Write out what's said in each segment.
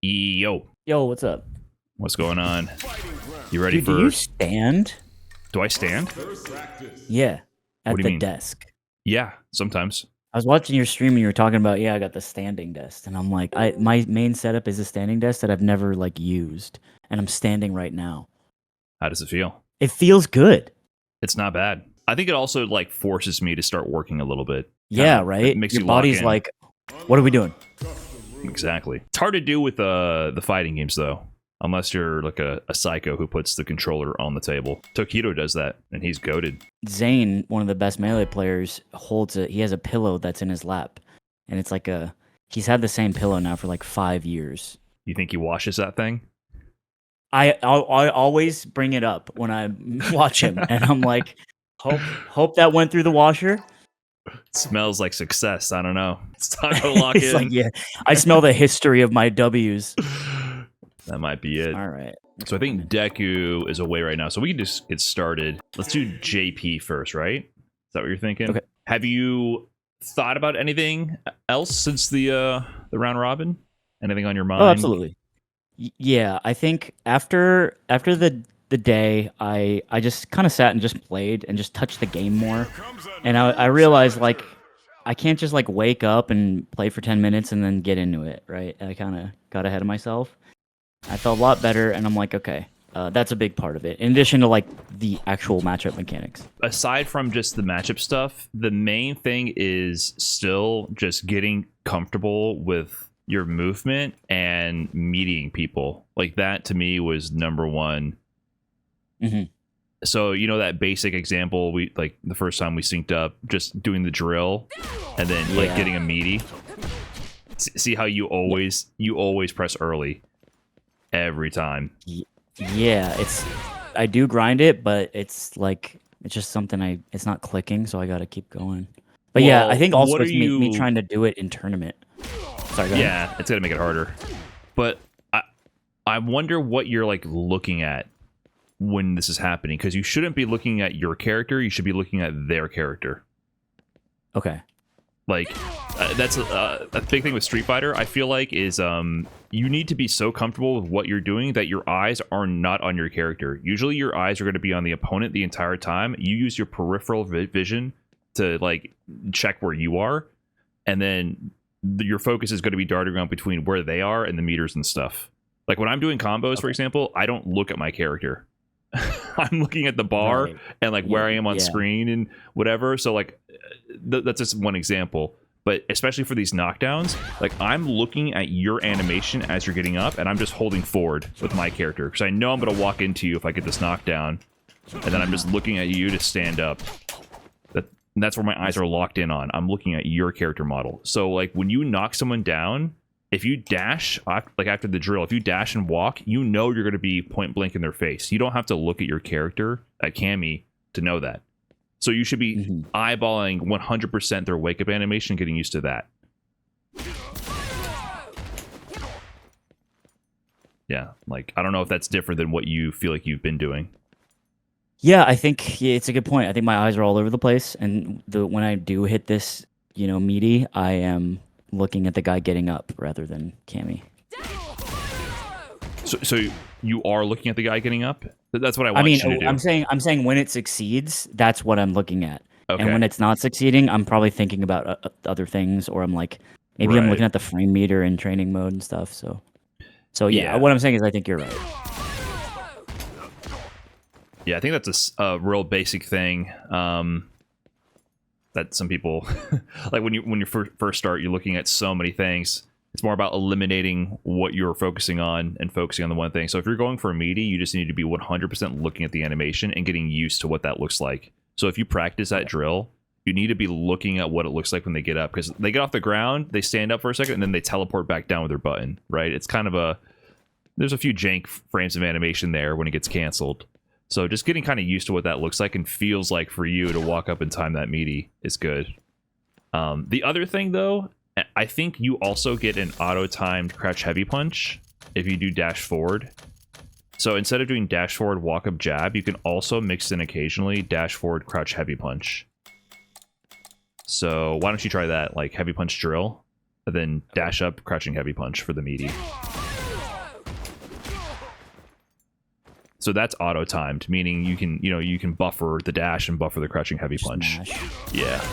Yo, Yo, what's up? what's going on? You ready Dude, for? do you stand? Do I stand? Yeah, What at do you the mean? desk. Yeah, sometimes. I was watching your stream and you were talking about, yeah, I got the standing desk, and I'm like, my main setup is a standing desk that I've never like used, and I'm standing right now. How does it feel? It feels good. It's not bad. I think it also like forces me to start working a little bit. Yeah, Kinda, right. makes Your you lock body's in. like, what are we doing? Exactly. It's hard to do with the fighting games though, unless you're like a psycho who puts the controller on the table. Tokido does that, and he's goated. Zane, one of the best melee players, he has a pillow that's in his lap, and it's like he's had the same pillow now for like 5 years. You think he washes that thing? I always bring it up when I watch him, and I'm like, hope that went through the washer. It smells like success. I don't know. It's time to lock It's in. like, yeah, I smell the history of my W's. That might be it. All right. So I think Deku is away right now, so we can just get started. Let's do JP first, right? Is that what you're thinking? Okay. Have you thought about anything else since the round robin? Anything on your mind? Oh, absolutely. Yeah, I think after the day, I just kind of sat and just played and just touched the game more, and I realized like I can't just like wake up and play for 10 minutes and then get into it, right? I kind of got ahead of myself. I felt a lot better, and I'm like, okay, that's a big part of it. In addition to like the actual matchup mechanics. Aside from just the matchup stuff, the main thing is still just getting comfortable with your movement and meeting people. Like that to me was number one. Mm-hmm. So you know that basic example, we like the first time we synced up, just doing the drill and then like getting a meaty. See how you always press early every time. Yeah, I do grind it, but it's like it's just something it's not clicking, so I got to keep going. But yeah, I think also it's me trying to do it in tournament. Sorry, yeah, it's gonna make it harder. But I wonder what you're like looking at when this is happening, because you shouldn't be looking at your character, you should be looking at their character. Okay. Like that's a big thing with Street Fighter, I feel like, is you need to be so comfortable with what you're doing that your eyes are not on your character. Usually your eyes are going to be on the opponent the entire time. You use your peripheral vision to like check where you are, and then your focus is going to be darting around between where they are and the meters and stuff. Like when I'm doing combos, for example, I don't look at my character. I'm looking at the bar and like where I am on screen and whatever. So like that's just one example. But especially for these knockdowns, like I'm looking at your animation as you're getting up, and I'm just holding forward with my character because I know I'm going to walk into you if I get this knockdown, and then I'm just looking at you to stand up. That's where my eyes are locked in on. I'm looking at your character model. So like when you knock someone down, if you dash, like after the drill, if you dash and walk, you know you're going to be point blank in their face. You don't have to look at your character at Cammy to know that. So you should be eyeballing 100% their wake up animation, getting used to that. Yeah, like I don't know if that's different than what you feel like you've been doing. Yeah, I think it's a good point. I think my eyes are all over the place, and when I do hit this, meaty, I am looking at the guy getting up rather than Cammy. So you are looking at the guy getting up? That's what I want you to do. I'm saying when it succeeds, that's what I'm looking at. Okay. And when it's not succeeding, I'm probably thinking about other things, or I'm like, maybe I'm looking at the frame meter in training mode and stuff. So yeah, what I'm saying is I think you're right. Yeah, I think that's a real basic thing that some people like when you first start, you're looking at so many things. It's more about eliminating what you're focusing on and focusing on the one thing. So if you're going for a meaty, you just need to be 100% looking at the animation and getting used to what that looks like. So if you practice that drill, you need to be looking at what it looks like when they get up, because they get off the ground, they stand up for a second, and then they teleport back down with their button, right? It's kind of there's a few jank frames of animation there when it gets canceled. So just getting kind of used to what that looks like and feels like for you to walk up and time that meaty is good. The other thing, though, I think you also get an auto-timed crouch heavy punch if you do dash forward. So instead of doing dash forward, walk up, jab, you can also mix in occasionally dash forward, crouch heavy punch. So why don't you try that, like heavy punch drill, and then dash up, crouching heavy punch for the meaty. So that's auto timed, meaning you can buffer the dash and buffer the crouching heavy Just punch. mash. Yeah.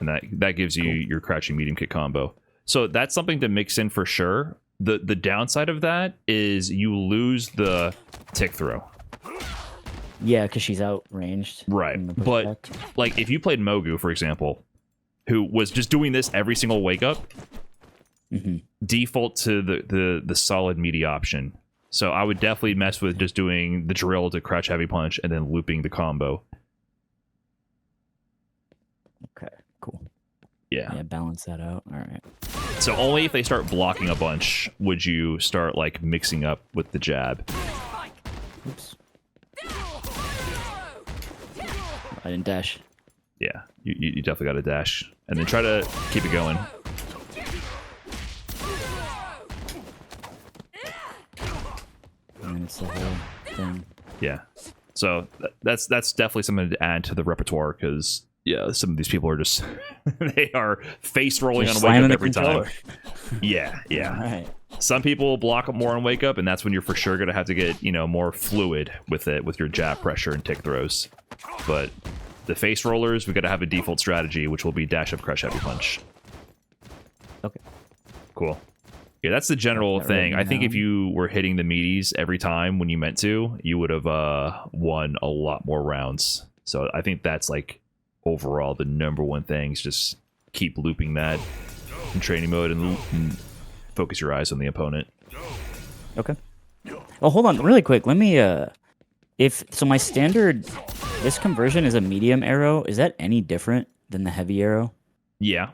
And that gives you your crouching medium kick combo. So that's something to mix in for sure. The downside of that is you lose the tick throw. Yeah, because she's outranged. Right. But like if you played Mogu, for example, who was just doing this every single wake up, default to the solid meaty option. So I would definitely mess with just doing the drill to crouch heavy punch and then looping the combo. Okay, cool. Yeah, balance that out. All right. So only if they start blocking a bunch would you start like mixing up with the jab. Oops. I didn't dash. Yeah, you definitely got to dash. And then try to keep it going. And it's the whole thing. Yeah. So that's definitely something to add to the repertoire because yeah, some of these people are just they are face rolling on wake up every time. Yeah. All right. Some people block more on wake up, and that's when you're for sure gonna have to get more fluid with it with your jab pressure and tick throws. But the face rollers, we got to have a default strategy, which will be dash up, crush, heavy punch. Okay. Cool. Yeah, that's the general thing. I think if you were hitting the meaties every time when you meant to, you would have won a lot more rounds. So I think that's like overall the number one thing is just keep looping that in training mode and focus your eyes on the opponent. Okay. Oh, hold on, really quick. Let me. My standard, this conversion is a medium arrow. Is that any different than the heavy arrow? Yeah.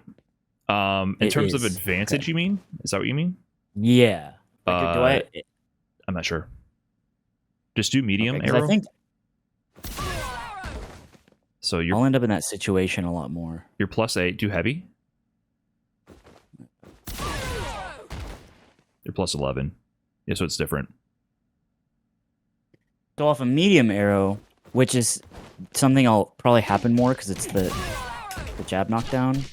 In terms of advantage, you mean? Is that what you mean? Yeah. I'm not sure. Just do medium arrow. I think so. I'll end up in that situation a lot more. You're +8. Do heavy. You're +11. Yeah, so it's different. So off a medium arrow, which is something I'll probably happen more because it's the jab knockdown.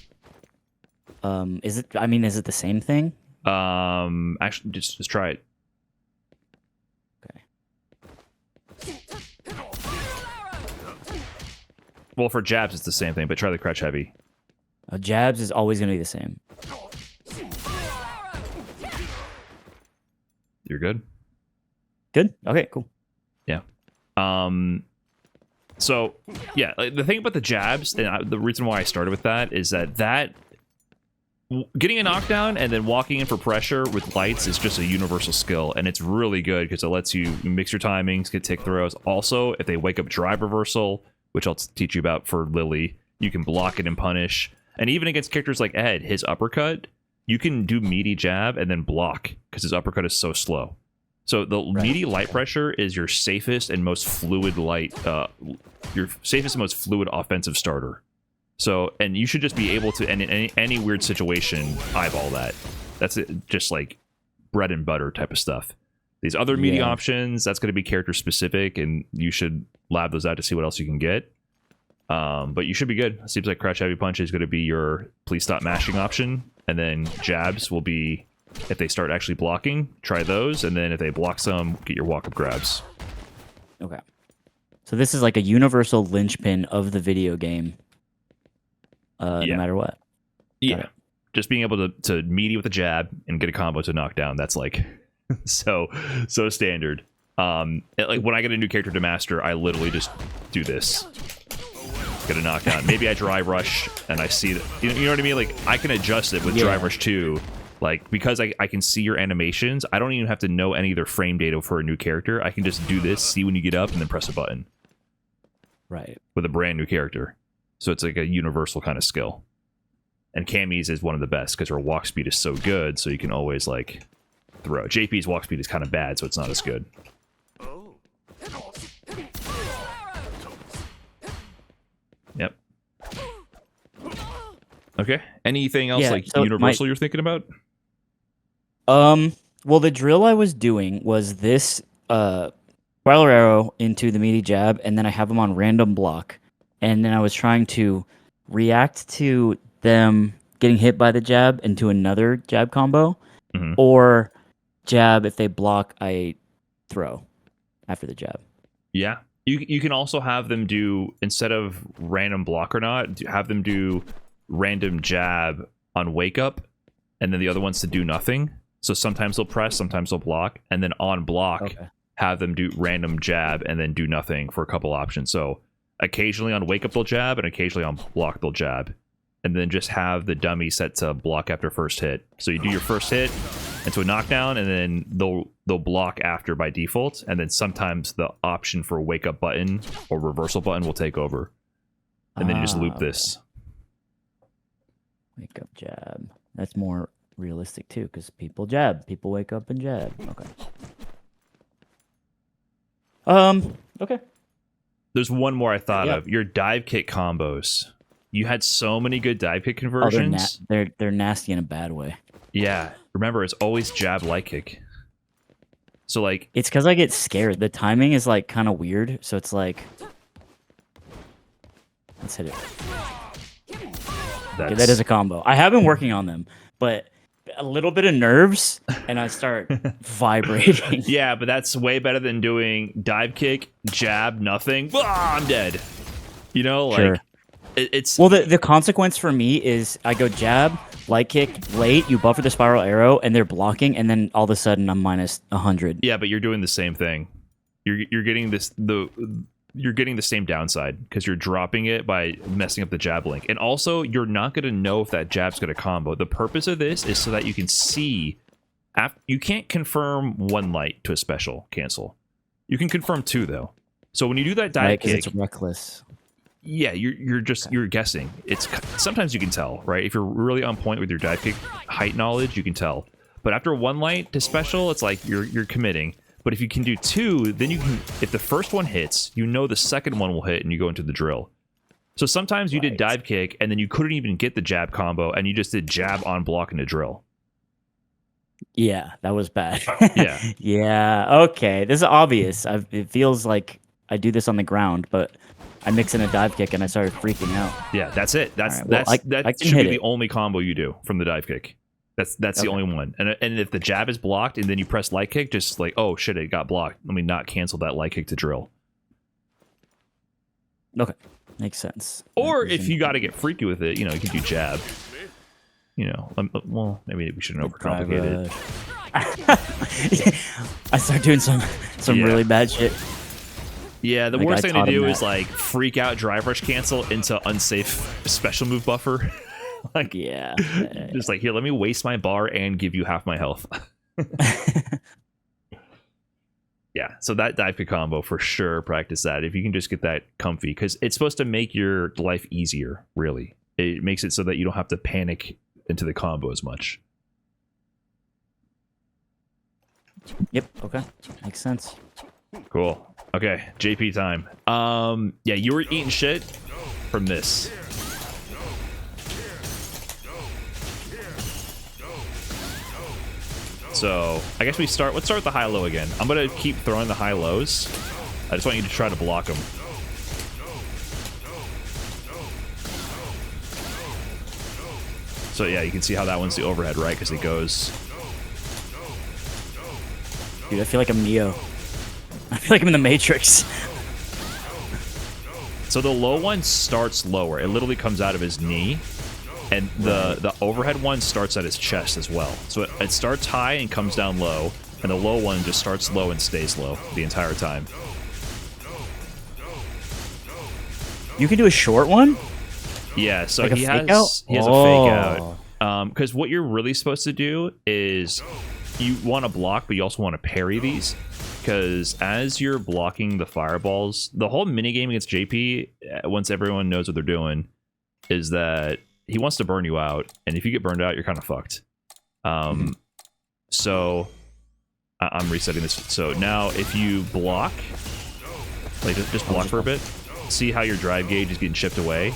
Is it the same thing? Actually, just try it. Okay. Well, for jabs, it's the same thing, but try the crouch heavy. Jabs is always going to be the same. You're good? Good? Okay, cool. Yeah. So, yeah, the thing about the jabs, and the reason why I started with that is that getting a knockdown and then walking in for pressure with lights is just a universal skill, and it's really good because it lets you mix your timings, get tick throws. Also, if they wake up drive reversal, which I'll teach you about for Lily, you can block it and punish. And even against characters like Ed, his uppercut, you can do meaty jab and then block because his uppercut is so slow. So the meaty light pressure is your safest and most fluid offensive starter. So, and you should just be able to, and in any weird situation, eyeball that. That's it, just like bread and butter type of stuff. These other meaty options, that's going to be character specific, and you should lab those out to see what else you can get. But you should be good. It seems like crouch heavy punch is going to be your please stop mashing option, and then jabs will be, if they start actually blocking, try those, and then if they block some, get your walk-up grabs. Okay. So this is like a universal linchpin of the video game. No matter what. Yeah. Just being able to meaty with a jab and get a combo to knock down, that's like so standard. Like when I get a new character to master, I literally just do this. Get a knockdown. Maybe I dry rush and I see that, you know what I mean? Like I can adjust it with dry rush too. Like because I can see your animations, I don't even have to know any of their frame data for a new character. I can just do this, see when you get up, and then press a button. Right. With a brand new character. So it's like a universal kind of skill. And Cammy's is one of the best because her walk speed is so good, so you can always like throw. JP's walk speed is kind of bad, so it's not as good. Yep. Okay. Anything else universal you're thinking about? Well, the drill I was doing was this spiral arrow into the meaty jab, and then I have them on random block. And then I was trying to react to them getting hit by the jab into another jab combo, or jab if they block. I throw after the jab. Yeah. You can also have them do, instead of random block or not, have them do random jab on wake up, and then the other ones to do nothing. So sometimes they'll press, sometimes they'll block, and then on block, have them do random jab and then do nothing for a couple options. So occasionally on wake up they'll jab, and occasionally on block they'll jab, and then just have the dummy set to block after first hit. So you do your first hit into a knockdown, and then they'll block after by default, and then sometimes the option for wake up button or reversal button will take over, and then you just loop this. Wake up jab. That's more realistic too, because people jab, people wake up and jab. Okay. There's one more I thought of. Your dive kick combos. You had so many good dive kick conversions. They're nasty in a bad way. Yeah. Remember, it's always jab light kick. So like, it's because I get scared. The timing is like kind of weird. So it's like, let's hit it. Okay, that is a combo. I have been working on them, but a little bit of nerves and I start vibrating. Yeah, but that's way better than doing dive kick, jab, nothing. I'm dead. You know, like sure. It's well, the consequence for me is I go jab, light kick, late, you buffer the spiral arrow, and they're blocking, and then all of a sudden I'm minus 100. Yeah, but you're doing the same thing. You're getting you're getting the same downside because you're dropping it by messing up the jab link. And also, you're not going to know if that jab's going to combo. The purpose of this is so that you can see. You can't confirm one light to a special cancel. You can confirm two, though. So when you do that dive kick... it's reckless. Yeah, you're guessing. It's sometimes you can tell, right? If you're really on point with your dive kick height knowledge, you can tell. But after one light to special, it's like you're committing. But if you can do two, then you can, if the first one hits, you know the second one will hit and you go into the drill. So sometimes you did dive kick and then you couldn't even get the jab combo and you just did jab on block and a drill. Yeah, that was bad. Yeah. Yeah, okay. This is obvious. It feels like I do this on the ground, but I mix in a dive kick and I started freaking out. Yeah, that's it. That I should be the only combo you do from the dive kick. That's the only one. And if the jab is blocked and then you press light kick, just like, oh shit, it got blocked. Let me not cancel that light kick to drill. Okay, makes sense. Or if you got to get freaky with it, you know, you can do jab. You know, well, maybe we shouldn't overcomplicate it. I start doing some really bad shit. Yeah, the worst thing to do is like freak out drive rush cancel into unsafe special move buffer. Like, yeah, just like, here, let me waste my bar and give you half my health. Yeah, so that dive kick combo for sure, practice that if you can just get that comfy, because it's supposed to make your life easier. Really, it makes it so that you don't have to panic into the combo as much. Yep. Okay, makes sense. Cool. Okay, JP time. Yeah, you were eating shit from this. So I guess let's start with the high-low again. I'm gonna keep throwing the high-lows. I just want you to try to block them. So yeah, you can see how that one's the overhead, right? Because it goes... Dude, I feel like I'm Neo. I feel like I'm in the Matrix. So the low one starts lower. It literally comes out of his knee. And the overhead one starts at his chest as well. So it starts high and comes down low, and the low one just starts low and stays low the entire time. You can do a short one? Yeah, so like he has a fake out. Because what you're really supposed to do is you want to block, but you also want to parry these. Because as you're blocking the fireballs, the whole minigame against JP, once everyone knows what they're doing, is that he wants to burn you out, and if you get burned out, you're kind of fucked. So I'm resetting this. So now if you block, like just block for a bit, see how your drive gauge is getting chipped away?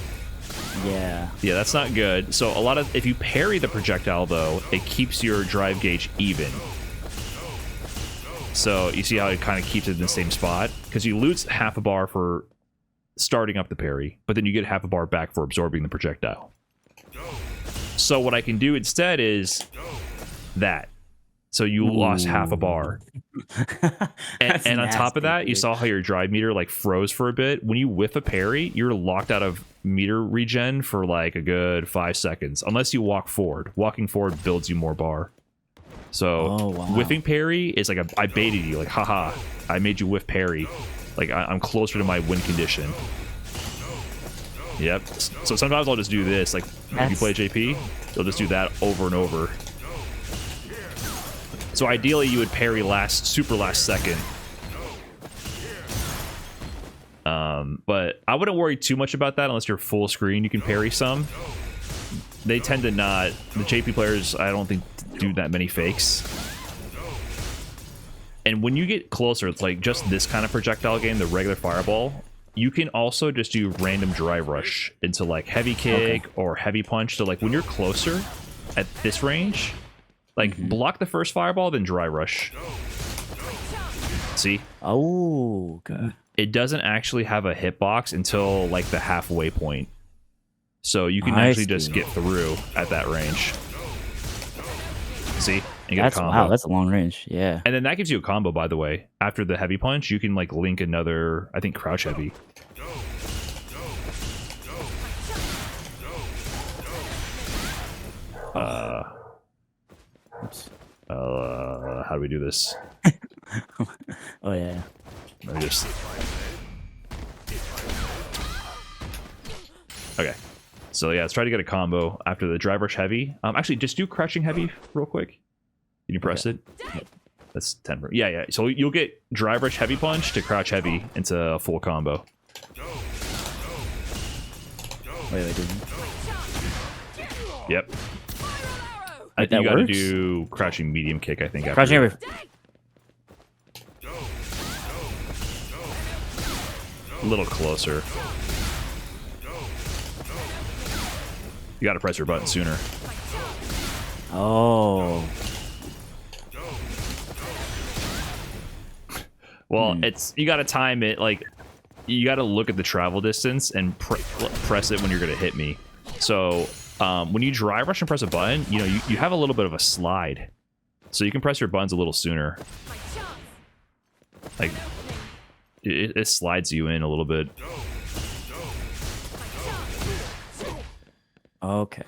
Yeah. Yeah, that's not good. So if you parry the projectile though, it keeps your drive gauge even. So you see how it kind of keeps it in the same spot? Because you lose half a bar for starting up the parry, but then you get half a bar back for absorbing the projectile. So what I can do instead is that. So you lost half a bar. And on top of that, you saw how your drive meter like froze for a bit. When you whiff a parry, you're locked out of meter regen for like a good 5 seconds, unless you walk forward. Walking forward builds you more bar. So whiffing parry is like I baited you, like haha, I made you whiff parry. Like I'm closer to my win condition. Yep. So sometimes I'll just do this. Like if you play JP, you'll just do that over and over. So ideally, you would parry super last second. But I wouldn't worry too much about that unless you're full screen. You can parry some. They tend to not. The JP players, I don't think, do that many fakes. And when you get closer, it's like just this kind of projectile game, the regular fireball, you can also just do random drive rush into like heavy kick or heavy punch. So like when you're closer at this range, like block the first fireball, then dry rush. See? Oh, okay. It doesn't actually have a hitbox until like the halfway point. So you can actually just get through at that range. See? And get a combo. Wow, that's a long range. Yeah. And then that gives you a combo, by the way. After the heavy punch, you can like link another, I think, crouch heavy. How do we do this? Oh yeah. Let me just. Okay. So yeah, let's try to get a combo after the drive rush heavy. Actually, just do crouching heavy real quick. Can you press it? That's 10. Yeah. So you'll get drive rush heavy punch to crouch heavy into a full combo. Wait. Yep. Wait, you gotta do crouching medium kick, I think. Crouching heavy. A little closer. You gotta press your button sooner. Oh. Well, you gotta time it, like, you gotta look at the travel distance and press it when you're gonna hit me. So, when you drive rush and press a button, you know, you have a little bit of a slide. So you can press your buttons a little sooner. Like, it slides you in a little bit. Okay.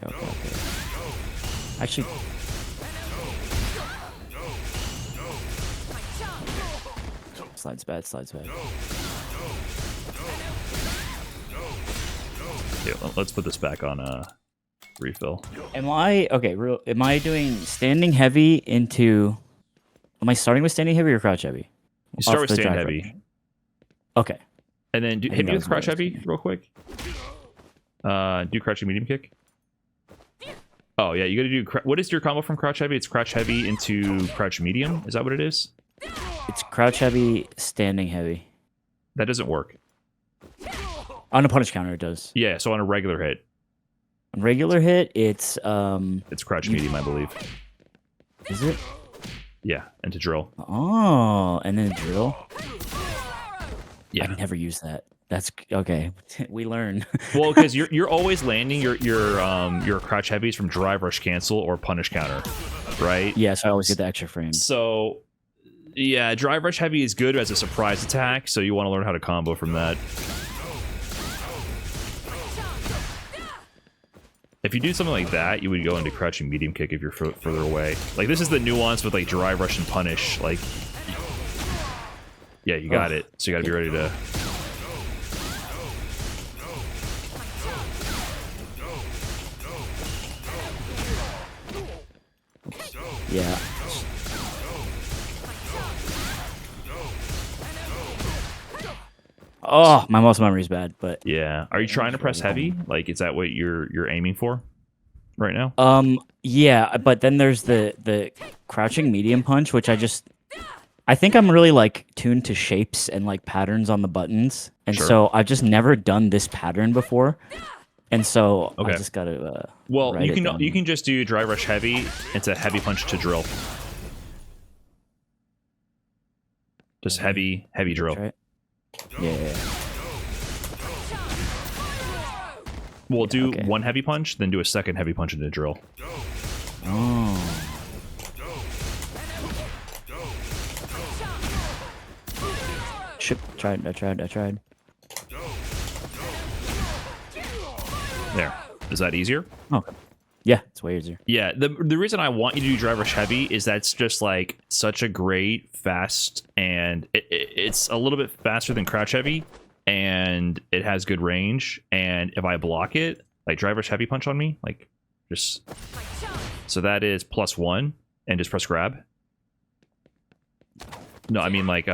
Actually, slides bad. Yeah, let's put this back on refill. Am I doing standing heavy into? Am I starting with standing heavy or crouch heavy? You start with stand heavy. Okay. And then hit me with crouch heavy real quick. Do crouching medium kick. Oh yeah, you gotta do. What is your combo from crouch heavy? It's crouch heavy into crouch medium. Is that what it is? It's crouch heavy, standing heavy. That doesn't work. On a punish counter, it does. Yeah, so on a regular hit. On regular hit, it's crouch medium, I believe. Is it? Yeah, and to drill. Oh, and then drill. Yeah, I never use that. That's okay. We learn. Well, because you're always landing your crouch heavies from drive rush cancel or punish counter, right? Yeah, so I always get the extra frame. So yeah, drive rush heavy is good as a surprise attack, so you want to learn how to combo from that. If you do something like that, you would go into crouching medium kick if you're further away. Like, this is the nuance with like drive rush and punish. Like, yeah, you got it. So you got to be ready to. Yeah. Oh, my muscle memory is bad, but yeah. Are you trying to press heavy? Like, is that what you're aiming for right now? Yeah, but then there's the crouching medium punch, which I think I'm really like tuned to shapes and like patterns on the buttons, and so I've just never done this pattern before, and so I just gotta. Well, you can just do drive rush heavy into heavy punch to drill. Just heavy drill. Right. Yeah. We'll do one heavy punch, then do a second heavy punch into drill. Oh. Shit, I tried. There. Is that easier? Oh, yeah, it's way easier. Yeah, the reason I want you to do drive rush heavy is that's just like such a great fast, and it's a little bit faster than crouch heavy, and it has good range. And if I block it, like drive rush heavy punch on me, like just so that is +1, and just press grab. No, I mean like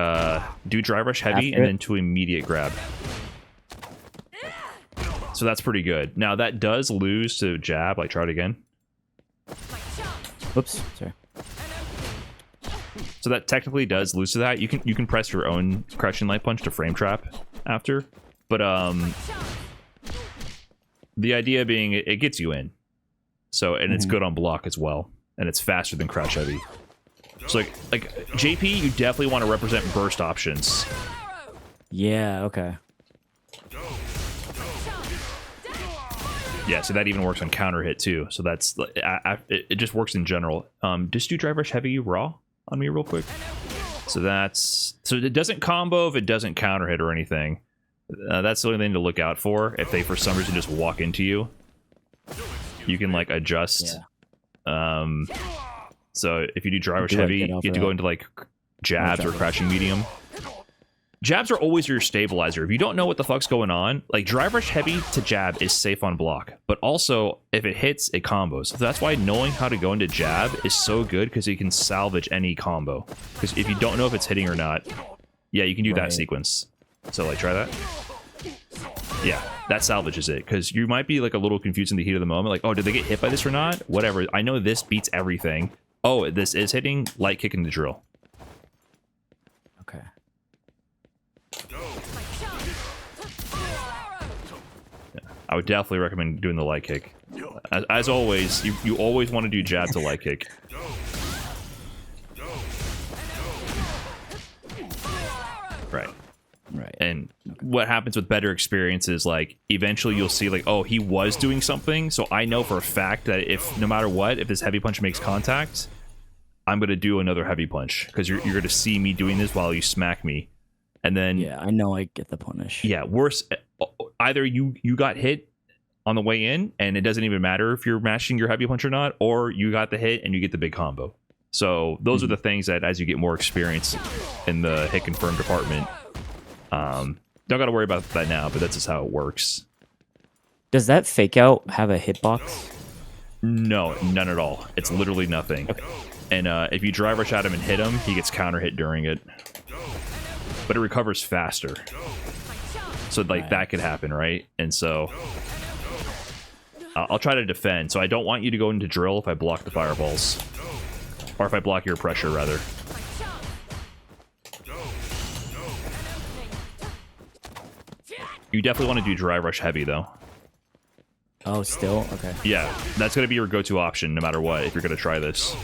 do drive rush heavy and then to immediate grab. So that's pretty good. Now that does lose to jab. Like try it again. Oops, sorry. So that technically does lose to that. You can press your own crouching light punch to frame trap after, but the idea being it gets you in. So and it's good on block as well, and it's faster than crouch heavy. So like JP, you definitely want to represent burst options. Yeah. Okay. Yeah, so that even works on counter hit too. So that's it just works in general. Just do drive rush heavy raw on me real quick. So it doesn't combo if it doesn't counter hit or anything. That's the only thing to look out for. If they for some reason just walk into you, you can like adjust. Yeah. So if you do drive rush heavy, you have to go into like jabs or crouching medium. Jabs are always your stabilizer. If you don't know what the fuck's going on, like drive rush heavy to jab is safe on block, but also if it hits, it combos. So that's why knowing how to go into jab is so good, because you can salvage any combo. Because if you don't know if it's hitting or not, yeah, you can do that sequence. So like try that. Yeah, that salvages it, because you might be like a little confused in the heat of the moment. Like, oh, did they get hit by this or not? Whatever. I know this beats everything. Oh, this is hitting. Light kick in the drill. Okay. I would definitely recommend doing the light kick. As always, you always want to do jab to light kick. Right. And what happens with better experiences, like eventually you'll see like, oh, he was doing something, so I know for a fact that if no matter what, if this heavy punch makes contact, I'm gonna do another heavy punch, because you're gonna see me doing this while you smack me. And then yeah, I know I get the punish. Yeah, worse, either you got hit on the way in and it doesn't even matter if you're mashing your heavy punch or not, or you got the hit and you get the big combo. So those are the things that as you get more experience in the hit confirm department, don't got to worry about that now, but that's just how it works. Does that fake out have a hitbox? No, none at all. It's literally nothing. Okay. And if you drive rush at him and hit him, he gets counter hit during it. But it recovers faster. So like that could happen, right? And so I'll try to defend. So I don't want you to go into drill if I block the fireballs. Or if I block your pressure, rather. You definitely want to do drive rush heavy, though. Oh, still? Okay. Yeah, that's going to be your go-to option no matter what if you're going to try this.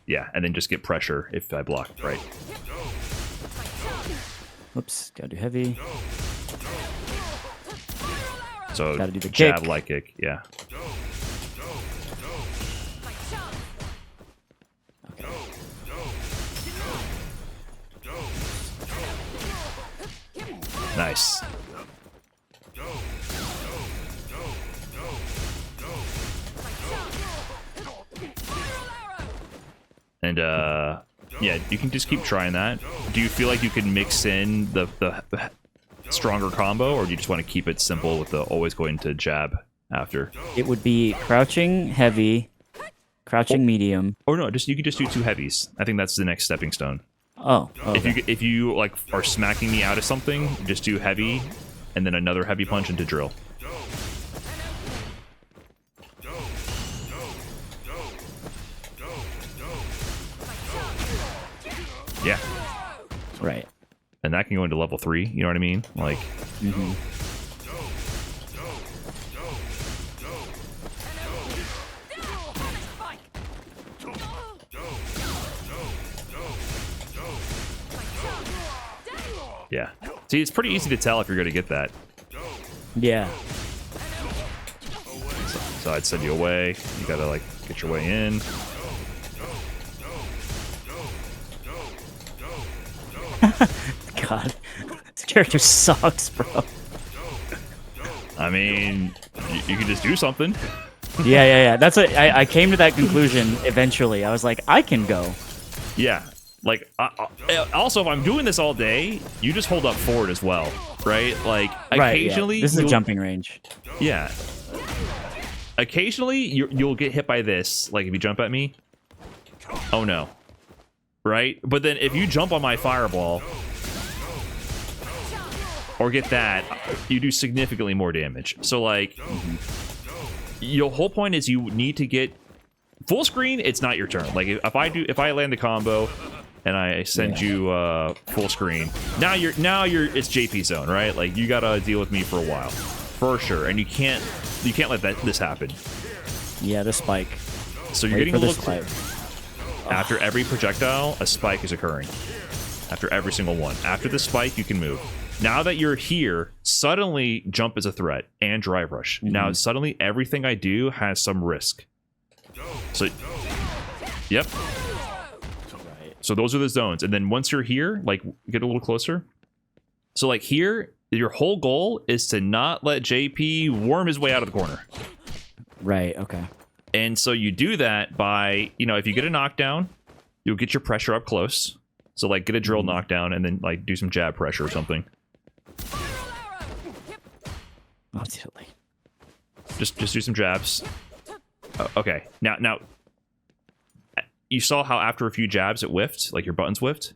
Yeah, and then just get pressure if I block, right? Oops, gotta do heavy. So gotta do the jab, kick. light kick, yeah. Okay. Nice. And yeah, you can just keep trying that. Do you feel like you can mix in the stronger combo, or do you just want to keep it simple with the always going to jab after? It would be crouching heavy, crouching medium. Or no, you could just do 2 heavies. I think that's the next stepping stone. Oh, okay. If you like are smacking me out of something, just do heavy, and then another heavy punch into drill. Yeah. Right. And that can go into level 3, you know what I mean? Like, yeah. See, it's pretty easy to tell if you're going to get that. Yeah. So I'd send you away. You got to, like, get your way in. God, this character sucks, bro. I mean, you can just do something. Yeah. That's what I came to that conclusion eventually. I was like, I can go. Yeah. Like, also, if I'm doing this all day, you just hold up forward as well, right? Like, occasionally... Yeah. This is a jumping range. Yeah. Occasionally, you'll get hit by this. Like, if you jump at me. Oh, no. Right? But then if you jump on my fireball... or get that, you do significantly more damage. So, like... Your whole point is you need to get... Full screen, it's not your turn. Like, if I land the combo... and I send you full screen. Now you're it's JP zone, right? Like you gotta deal with me for a while, for sure. And you can't let this happen. Yeah, the spike. So you're getting a little after every projectile, a spike is occurring. After every single one. After the spike, you can move. Now that you're here, suddenly jump is a threat and drive rush. Now suddenly everything I do has some risk. So, yep. So those are the zones. And then once you're here, like, get a little closer. So, like, here, your whole goal is to not let JP worm his way out of the corner. Right, okay. And so you do that by, if you get a knockdown, you'll get your pressure up close. So, like, get a drill knockdown and then, like, do some jab pressure or something. Oh, silly. Just do some jabs. Okay. Now... You saw how after a few jabs it whiffed, like your buttons whiffed?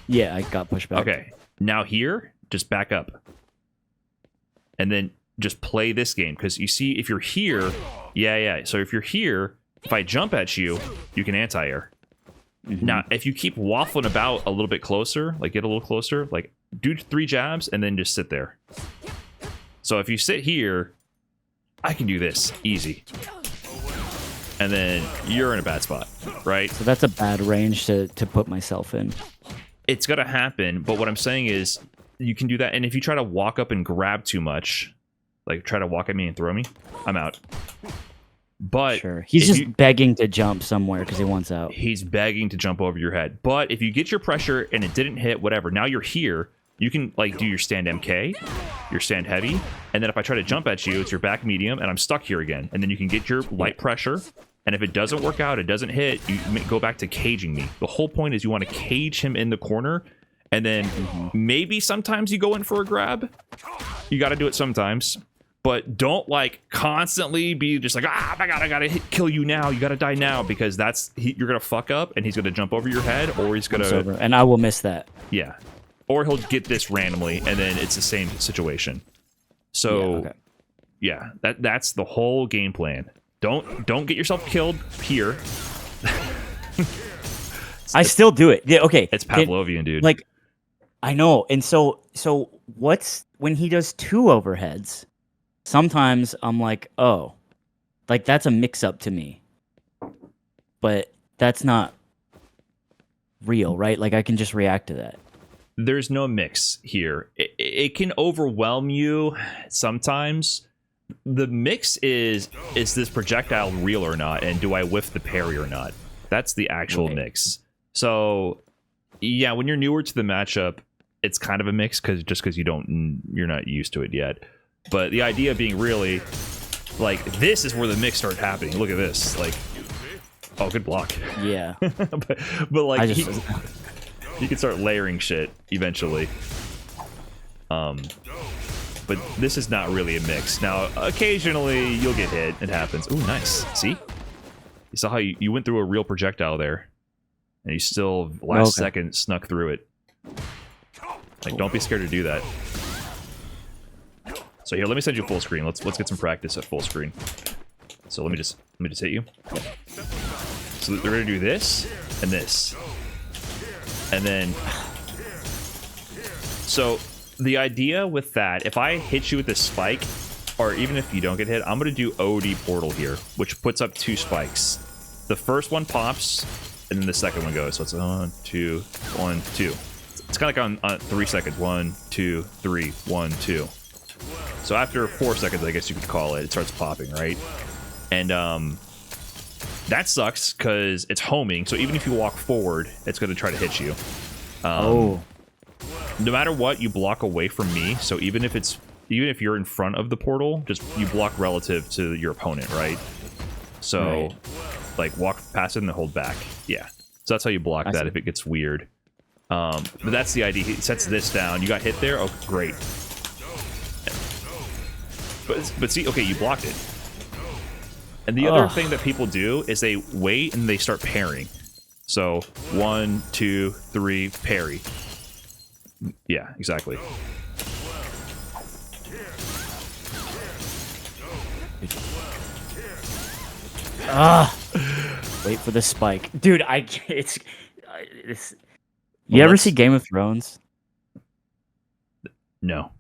Yeah, I got pushed back. Okay. Now here, just back up. And then just play this game. Because you see, if you're here... Yeah. So if you're here, if I jump at you, you can anti-air. Now, if you keep waffling about a little bit closer, like get a little closer, like do 3 jabs and then just sit there. So if you sit here, I can do this. Easy. And then you're in a bad spot, right? So that's a bad range to put myself in. It's going to happen, but what I'm saying is you can do that. And if you try to walk up and grab too much, like try to walk at me and throw me, I'm out. But sure. He's just begging to jump somewhere because he wants out. He's begging to jump over your head. But if you get your pressure and it didn't hit, whatever, now you're here, you can like do your stand MK, your stand heavy, and then if I try to jump at you, it's your back medium, and I'm stuck here again. And then you can get your light pressure, and if it doesn't work out, it doesn't hit, you go back to caging me. The whole point is you want to cage him in the corner, and then maybe sometimes you go in for a grab. You got to do it sometimes. But don't like constantly be just like, my God, I gotta kill you now. You gotta die now, because you're gonna fuck up and he's gonna jump over your head, or he's gonna... And I will miss that. Yeah. Or he'll get this randomly, and then it's the same situation. So, yeah, that's the whole game plan. Don't get yourself killed here. I still do it. Yeah, okay. It's Pavlovian, dude. Like, I know. And so when he does 2 overheads, sometimes I'm like, oh, like that's a mix-up to me. But that's not real, right? Like I can just react to that. There's no mix here. It can overwhelm you sometimes. The mix is this projectile real or not, and do I whiff the parry or not? That's the actual mix. So, yeah, when you're newer to the matchup, it's kind of a mix because you're not used to it yet. But the idea being really, like, this is where the mix started happening. Look at this, like, oh, good block. Yeah. but like, you can start layering shit eventually. But this is not really a mix. Now, occasionally you'll get hit. It happens. Ooh, nice. See? You saw how you went through a real projectile there, and you still last second snuck through it. Like, don't be scared to do that. So here, let me send you full screen. Let's get some practice at full screen. So let me just hit you. So they're gonna do this and this. And then, so the idea with that, if I hit you with this spike, or even if you don't get hit, I'm going to do OD portal here, which puts up 2 spikes. The first one pops, and then the second one goes. So it's 1, 2, 1, 2. It's kind of like on 3 seconds. 1, 2, 3, 1, 2. So after 4 seconds, I guess you could call it, it starts popping, right? And that sucks because it's homing. So even if you walk forward, it's going to try to hit you. no matter what, you block away from me. So even if you're in front of the portal, just you block relative to your opponent, right? So, like, walk past it and then hold back. Yeah. So that's how you block that if it gets weird. But that's the idea. He sets this down. You got hit there? Oh, great. But see, okay, you blocked it. And the other thing that people do is they wait and they start parrying. So 1, 2, 3, parry. Yeah, exactly. Wait for the spike, dude. You ever see Game of Thrones? No.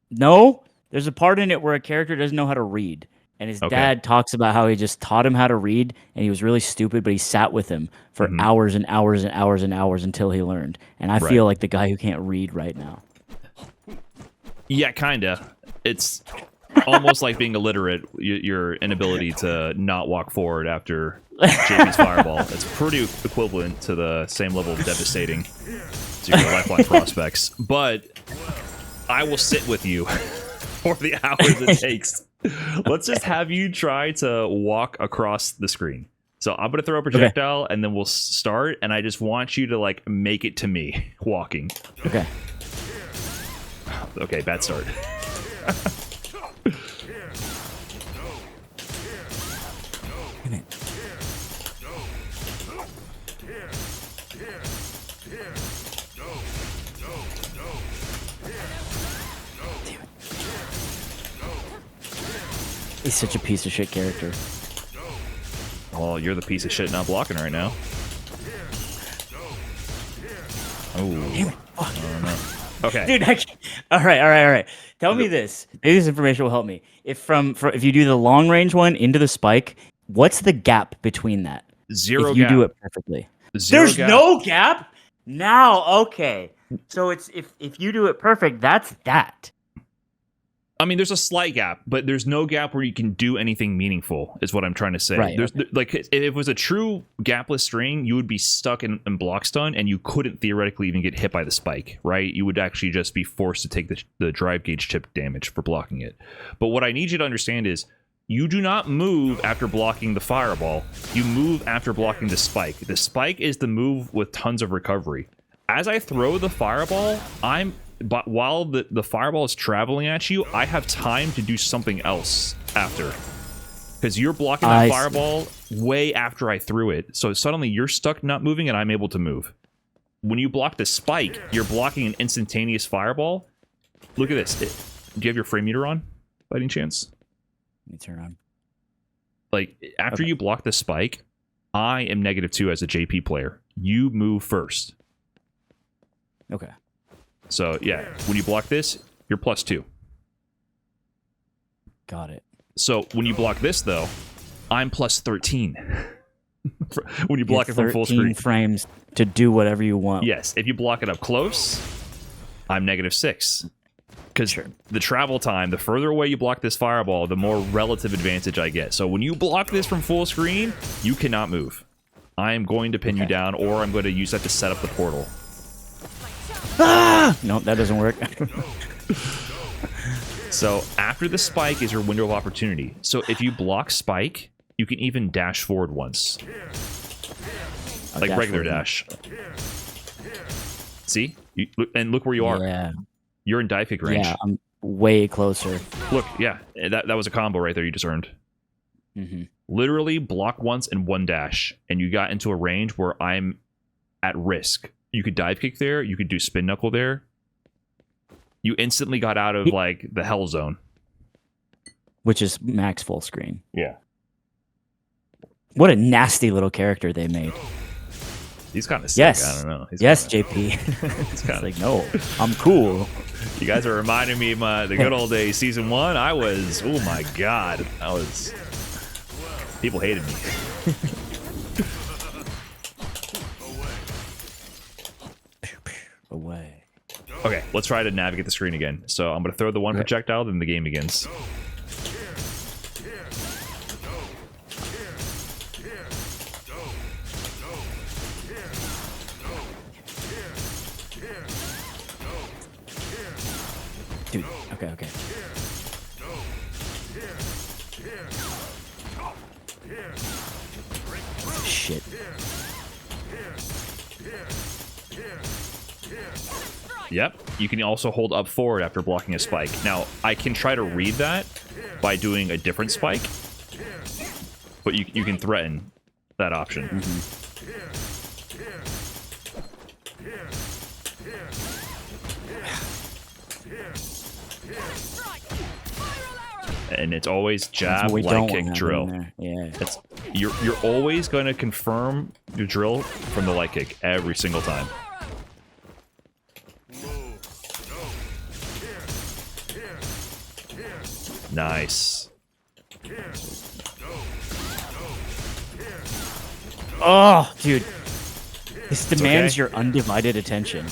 No? There's a part in it where a character doesn't know how to read. And his dad talks about how he just taught him how to read, and he was really stupid, but he sat with him for hours and hours and hours and hours until he learned. And I feel like the guy who can't read right now. Yeah, kinda. It's almost like being illiterate, your inability to not walk forward after JP's fireball. It's pretty equivalent to the same level of devastating to your lifeline prospects. But I will sit with you for the hours it takes. Let's just have you try to walk across the screen. So I'm going to throw a projectile, and then we'll start, and I just want you to, like, make it to me walking. Okay. Okay, bad start. He's such a piece of shit character. Well, you're the piece of shit not blocking right now. Oh. Damn it. Okay. Dude, all right. Tell me this. Maybe this information will help me. If you do the long range one into the spike, what's the gap between that? Zero if you gap. do it perfectly. There's no gap? Now, okay. So it's if you do it perfect, that's that. I mean, there's a slight gap, but there's no gap where you can do anything meaningful, is what I'm trying to say. Right, Like, if it was a true gapless string, you would be stuck in block stun, and you couldn't theoretically even get hit by the spike, right? You would actually just be forced to take the drive gauge chip damage for blocking it. But what I need you to understand is, you do not move after blocking the fireball. You move after blocking the spike. The spike is the move with tons of recovery. As I throw the fireball, but while the fireball is traveling at you, I have time to do something else after. Because you're blocking that fireball way after I threw it. So suddenly you're stuck not moving and I'm able to move. When you block the spike, you're blocking an instantaneous fireball. Look at this. Do you have your frame meter on, by any chance? Let me turn on. Like, after you block the spike, I am -2 as a JP player. You move first. Okay. So, yeah, when you block this, you're +2. Got it. So, when you block this, though, I'm +13. When you block it from full screen. Frames to do whatever you want. Yes, if you block it up close, I'm -6. Because the travel time, the further away you block this fireball, the more relative advantage I get. So when you block this from full screen, you cannot move. I am going to pin you down, or I'm going to use that to set up the portal. Ah! No, that doesn't work. So after the spike is your window of opportunity. So if you block spike, you can even dash forward once. Like regular dash. See? And look where you are. Yeah. You're in dive kick range. Yeah, I'm way closer. Look, yeah, that was a combo right there you just earned. Mm-hmm. Literally block once and one dash, and you got into a range where I'm at risk. You could dive kick there, you could do spin knuckle there. You instantly got out of, like, the hell zone. Which is max full screen. Yeah. What a nasty little character they made. He's kind of sick. Yes. I don't know. Yes, JP. He's like, no, I'm cool. You guys are reminding me of the good old days. Season 1, I was, oh my god. People hated me. Away. Okay, let's try to navigate the screen again. So I'm going to throw the one projectile, then the game begins. Dude. Okay. Shit. Yep. You can also hold up forward after blocking a spike. Now, I can try to read that by doing a different spike, but you can threaten that option. And it's always jab, leg kick, drill. Yeah. You're always going to confirm your drill from the leg kick every single time. Nice. Oh, dude. This demands your undivided attention.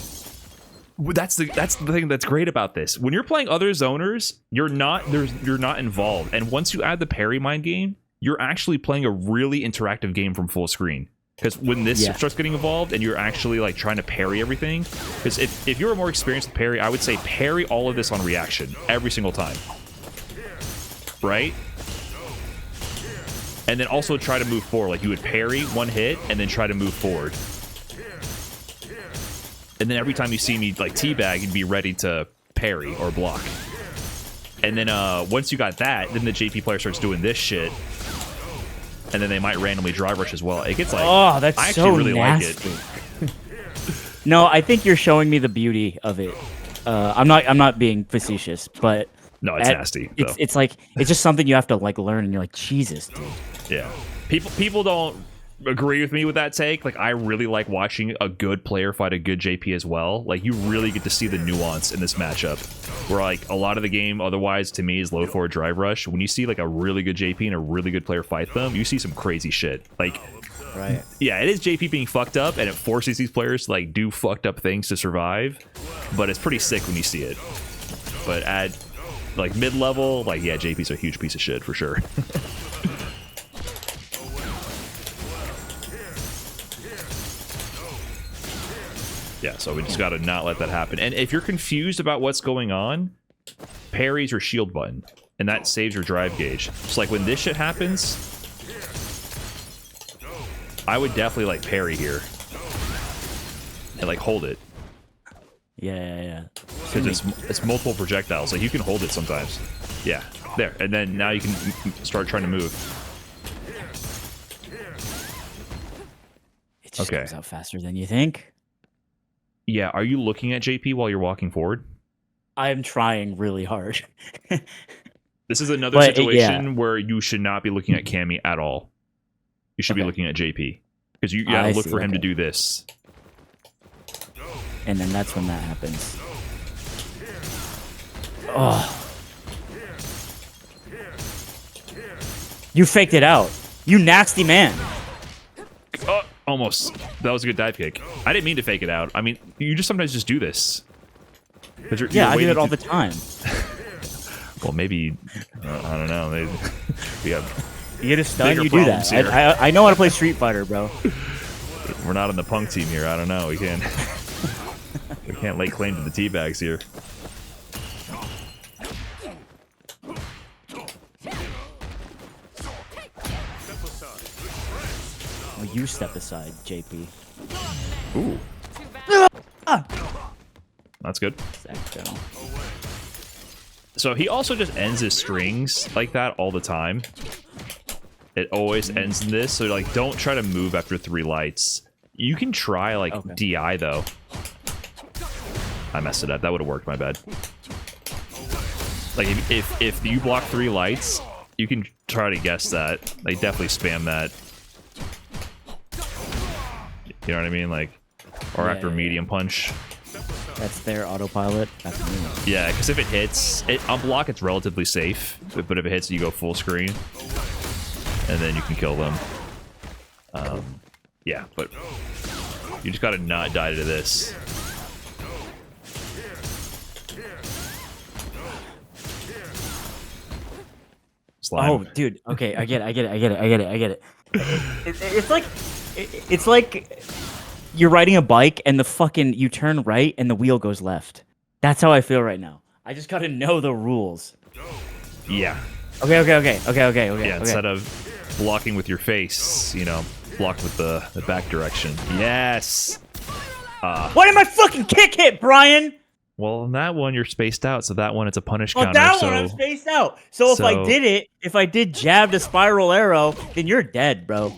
That's the thing that's great about this. When you're playing other zoners, you're not involved. And once you add the parry mind game, you're actually playing a really interactive game from full screen. Because when this starts getting involved and you're actually like trying to parry everything, because if you're more experienced with parry, I would say parry all of this on reaction every single time. Right? And then also try to move forward. Like you would parry one hit and then try to move forward. And then every time you see me like teabag, you'd be ready to parry or block. And then once you got that, then the JP player starts doing this shit. And then they might randomly drive rush as well. It gets like, oh, that's I actually so really nasty. like it. No, I think you're showing me the beauty of it. I'm not being facetious, but no, it's nasty. It's like it's just something you have to like learn, and you're like, Jesus, dude. Yeah, people don't agree with me with that take. Like, I really like watching a good player fight a good JP as well. Like, you really get to see the nuance in this matchup, where like a lot of the game otherwise to me is low forward drive rush. When you see like a really good JP and a really good player fight them, you see some crazy shit. Like, right? Yeah, it is JP being fucked up, and it forces these players to like do fucked up things to survive. But it's pretty sick when you see it. But at like mid-level, like, yeah, JP's a huge piece of shit for sure. Yeah, so we just gotta not let that happen. And if you're confused about what's going on, parry's your shield button, and that saves your drive gauge. So like when this shit happens, I would definitely like parry here and like hold it. Yeah. Because it's multiple projectiles. Like you can hold it sometimes. Yeah, there. And then now you can start trying to move. It just comes out faster than you think. Yeah, are you looking at JP while you're walking forward? I'm trying really hard. This is another situation where you should not be looking at Cammy at all. You should be looking at JP. Because you gotta look for him to do this. And then that's when that happens. Oh. You faked it out. You nasty man. Oh, almost. That was a good dive kick. I didn't mean to fake it out. I mean, you just sometimes just do this. Yeah, I do it all the time. Well, maybe, I don't know. We got you get a stun, you do that. I know how to play Street Fighter, bro. We're not on the punk team here. I don't know. We can't lay claim to the teabags here. Well, you step aside, JP. Ooh. That's good. Exacto. So he also just ends his strings like that all the time. It always ends in this, so like don't try to move after 3 lights. You can try like DI though. I messed it up. That would have worked, my bad. Like if you block 3 lights, you can try to guess that. Like definitely spam that. You know what I mean? Like, or after medium punch. That's their autopilot. That's me. Yeah, because if it hits, on block it's relatively safe, but if it hits, you go full screen, and then you can kill them. Yeah, but you just gotta not die to this. Slime. Oh, dude. Okay, I get it. It's like you're riding a bike and you turn right and the wheel goes left. That's how I feel right now. I just gotta know the rules. Yeah. Okay. Yeah, instead of blocking with your face, you know, block with the back direction. Yes! Why did my fucking kick hit, Brian? Well, on that one, you're spaced out, so that one, it's a punish On counter. that so... one, I'm spaced out. So if I did jab the spiral arrow, then you're dead, bro.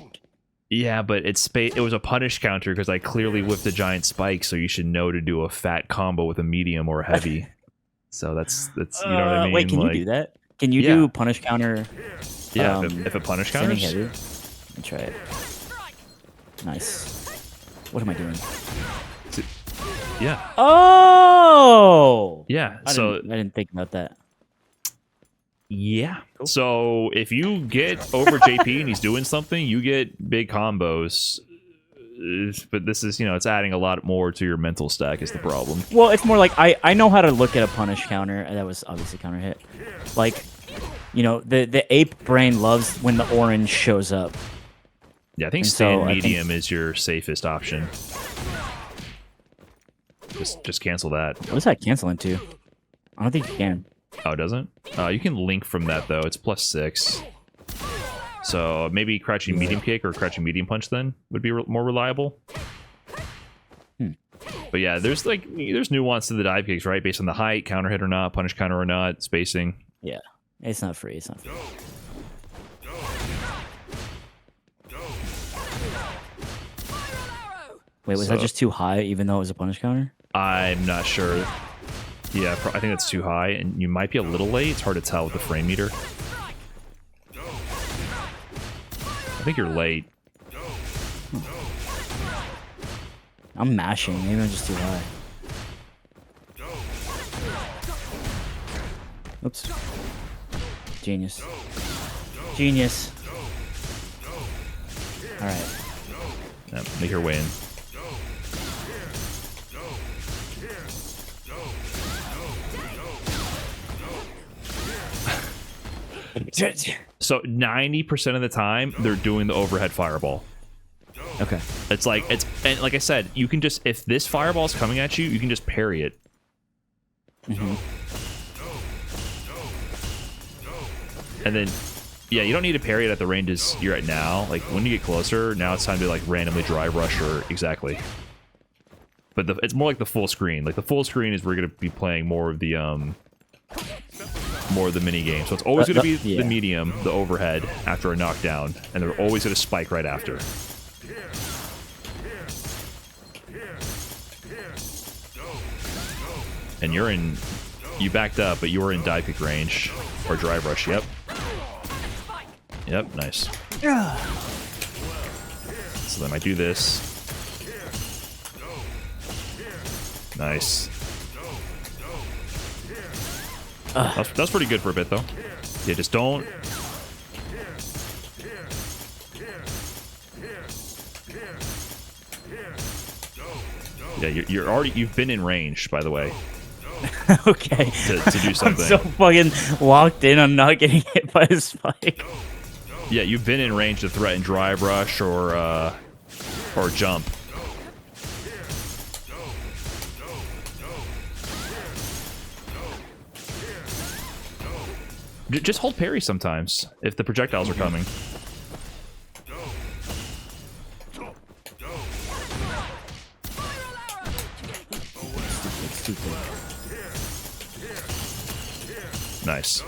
Yeah, but it was a punish counter because I clearly whipped a giant spike, so you should know to do a fat combo with a medium or a heavy. So that's you know what I mean? Wait, can you do that? Can you do punish counter? Yeah, if a punish counters. Heavy? Let me try it. Nice. What am I doing? Yeah. Oh. Yeah. I didn't think about that. Yeah. Cool. So if you get over JP and he's doing something, you get big combos. But this is, it's adding a lot more to your mental stack is the problem. Well, it's more like I know how to look at a punish counter. That was obviously counter hit. Like, the ape brain loves when the orange shows up. Yeah, I think stand medium is your safest option. Just cancel that. What does that cancel into? I don't think you can. Oh, it doesn't? You can link from that, though. It's +6. So maybe crouching medium kick or crouching medium punch then would be more reliable. But yeah, there's nuance to the dive kicks, right? Based on the height, counter hit or not, punish counter or not, spacing. Yeah, it's not free. It's not free. Wait, was that just too high, even though it was a punish counter? I'm not sure. Yeah, I think that's too high, and you might be a little late. It's hard to tell with the frame meter. I think you're late. I'm mashing. Maybe I'm just too high. Oops. Genius. Genius. Alright. Yeah, make your way in. So 90% of the time, they're doing the overhead fireball. Okay. And like I said, you can just, if this fireball is coming at you, you can just parry it. Mm-hmm. And then, yeah, you don't need to parry it at the ranges you're at now. Like, when you get closer, now it's time to, like, randomly drive rush or exactly. But it's more like the full screen. Like, the full screen is where you're going to be playing more of the mini game. So it's always going to be the medium, the overhead, after a knockdown. And they're always going to spike right after. And you backed up, but you were in dive kick range. Or drive rush, yep. Yep, nice. So then I do this. Nice. That's pretty good for a bit, though. Yeah, just don't... Yeah, you've been in range, by the way. Okay. To do something. I'm so fucking locked in on not getting hit by a spike. Yeah, you've been in range to threaten drive rush or jump. Just hold parry sometimes if the projectiles are coming. Nice.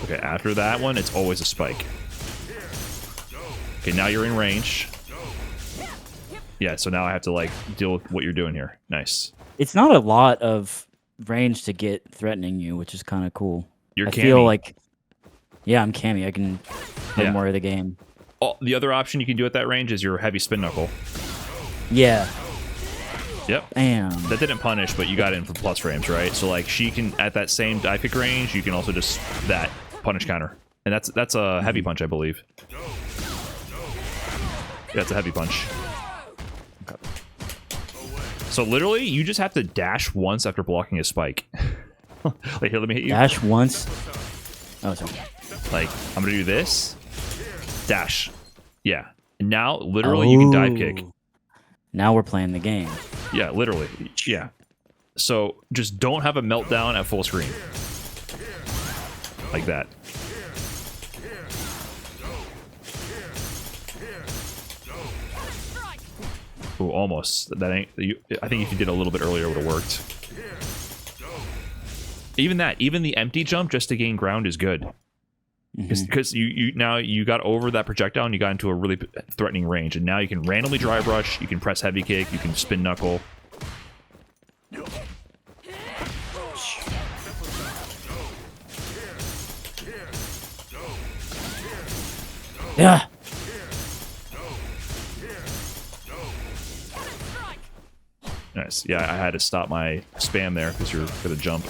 Okay, after that one, it's always a spike. Okay, now you're in range. Yeah, so now I have to, like, deal with what you're doing here. Nice. It's not a lot of range to get threatening you, which is kind of cool. I feel like... Yeah, I'm Cammy. I can play more of the game. Oh, the other option you can do at that range is your heavy spin knuckle. Yeah. Yep. Damn. That didn't punish, but you got in for plus frames, right? So, like, she can, at that same dive kick range, you can also just that punish counter. And that's a heavy punch, I believe. Yeah, it's a heavy punch. Okay. So, literally, you just have to dash once after blocking a spike. Like, here, let me hit you. Dash once? Oh, sorry. Like, I'm gonna do this. Dash. Yeah. And now, literally, you can dive kick. Now we're playing the game. Yeah, literally. Yeah. So just don't have a meltdown at full screen. Like that. Ooh, almost. That ain't. I think if you did a little bit earlier, it would have worked. Even the empty jump just to gain ground is good. Because you got over that projectile and you got into a really threatening range, and now you can randomly dry brush, you can press heavy kick, you can spin knuckle. Yeah. Nice. Yeah, I had to stop my spam there because you're gonna jump.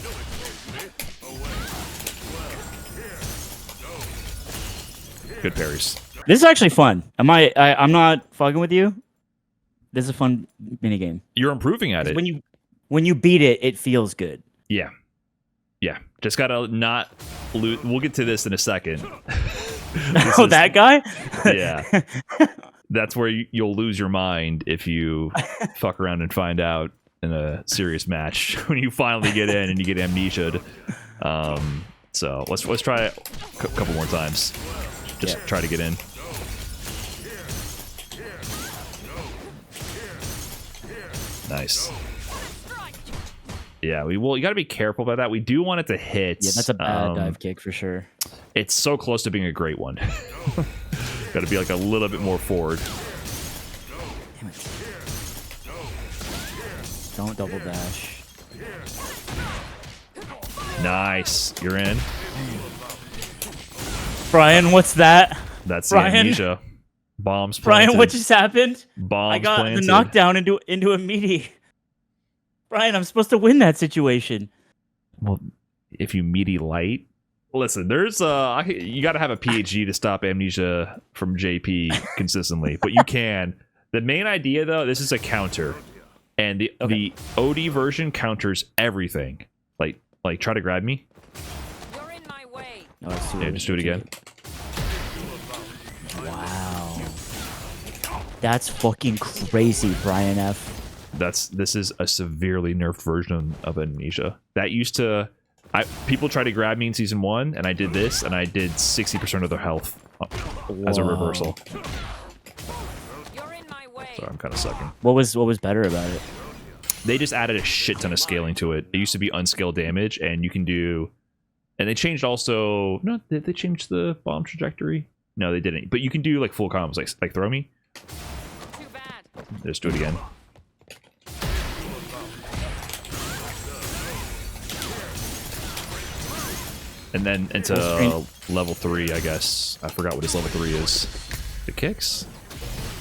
Good parries. This is actually fun. I'm not fucking with you. This is a fun minigame. You're improving at it. When you beat it, it feels good. Yeah. Yeah. Just gotta not lose. We'll get to this in a second. That guy? Yeah. That's where you'll lose your mind if you fuck around and find out in a serious match when you finally get in and you get amnesia'd. So let's try it a couple more times. Just try to get in. Nice. Yeah, you got to be careful about that. We do want it to hit. Yeah, that's a bad dive kick for sure. It's so close to being a great one. Got to be like a little bit more forward. Damn it. Don't double dash. Nice. You're in. Brian, what's that? That's Brian? the amnesia. Bombs planted. Brian, what just happened? Bombs I got planted. the knockdown into a meaty. Brian, I'm supposed to win that situation. Well, if you meaty light. Listen, there's you got to have a PhD to stop amnesia from JP consistently, but you can. The main idea, though, this is a counter, and the OD version counters everything. Like try to grab me. You're in my way. Oh, Yeah, just do it again. Wow, that's fucking crazy, Brian F. This is a severely nerfed version of amnesia. That used to. People tried to grab me in season 1, and I did this, and I did 60% of their health as a reversal. You're in my way. So I'm kind of sucking. What was better about it? They just added a shit ton of scaling to it. It used to be unscaled damage, and you can do. And they changed also. No, did they change the bomb trajectory? No, they didn't. But you can do like full combos, like throw me. Too bad. Just do it again. And then into level 3, I guess. I forgot what his level 3 is. The kicks?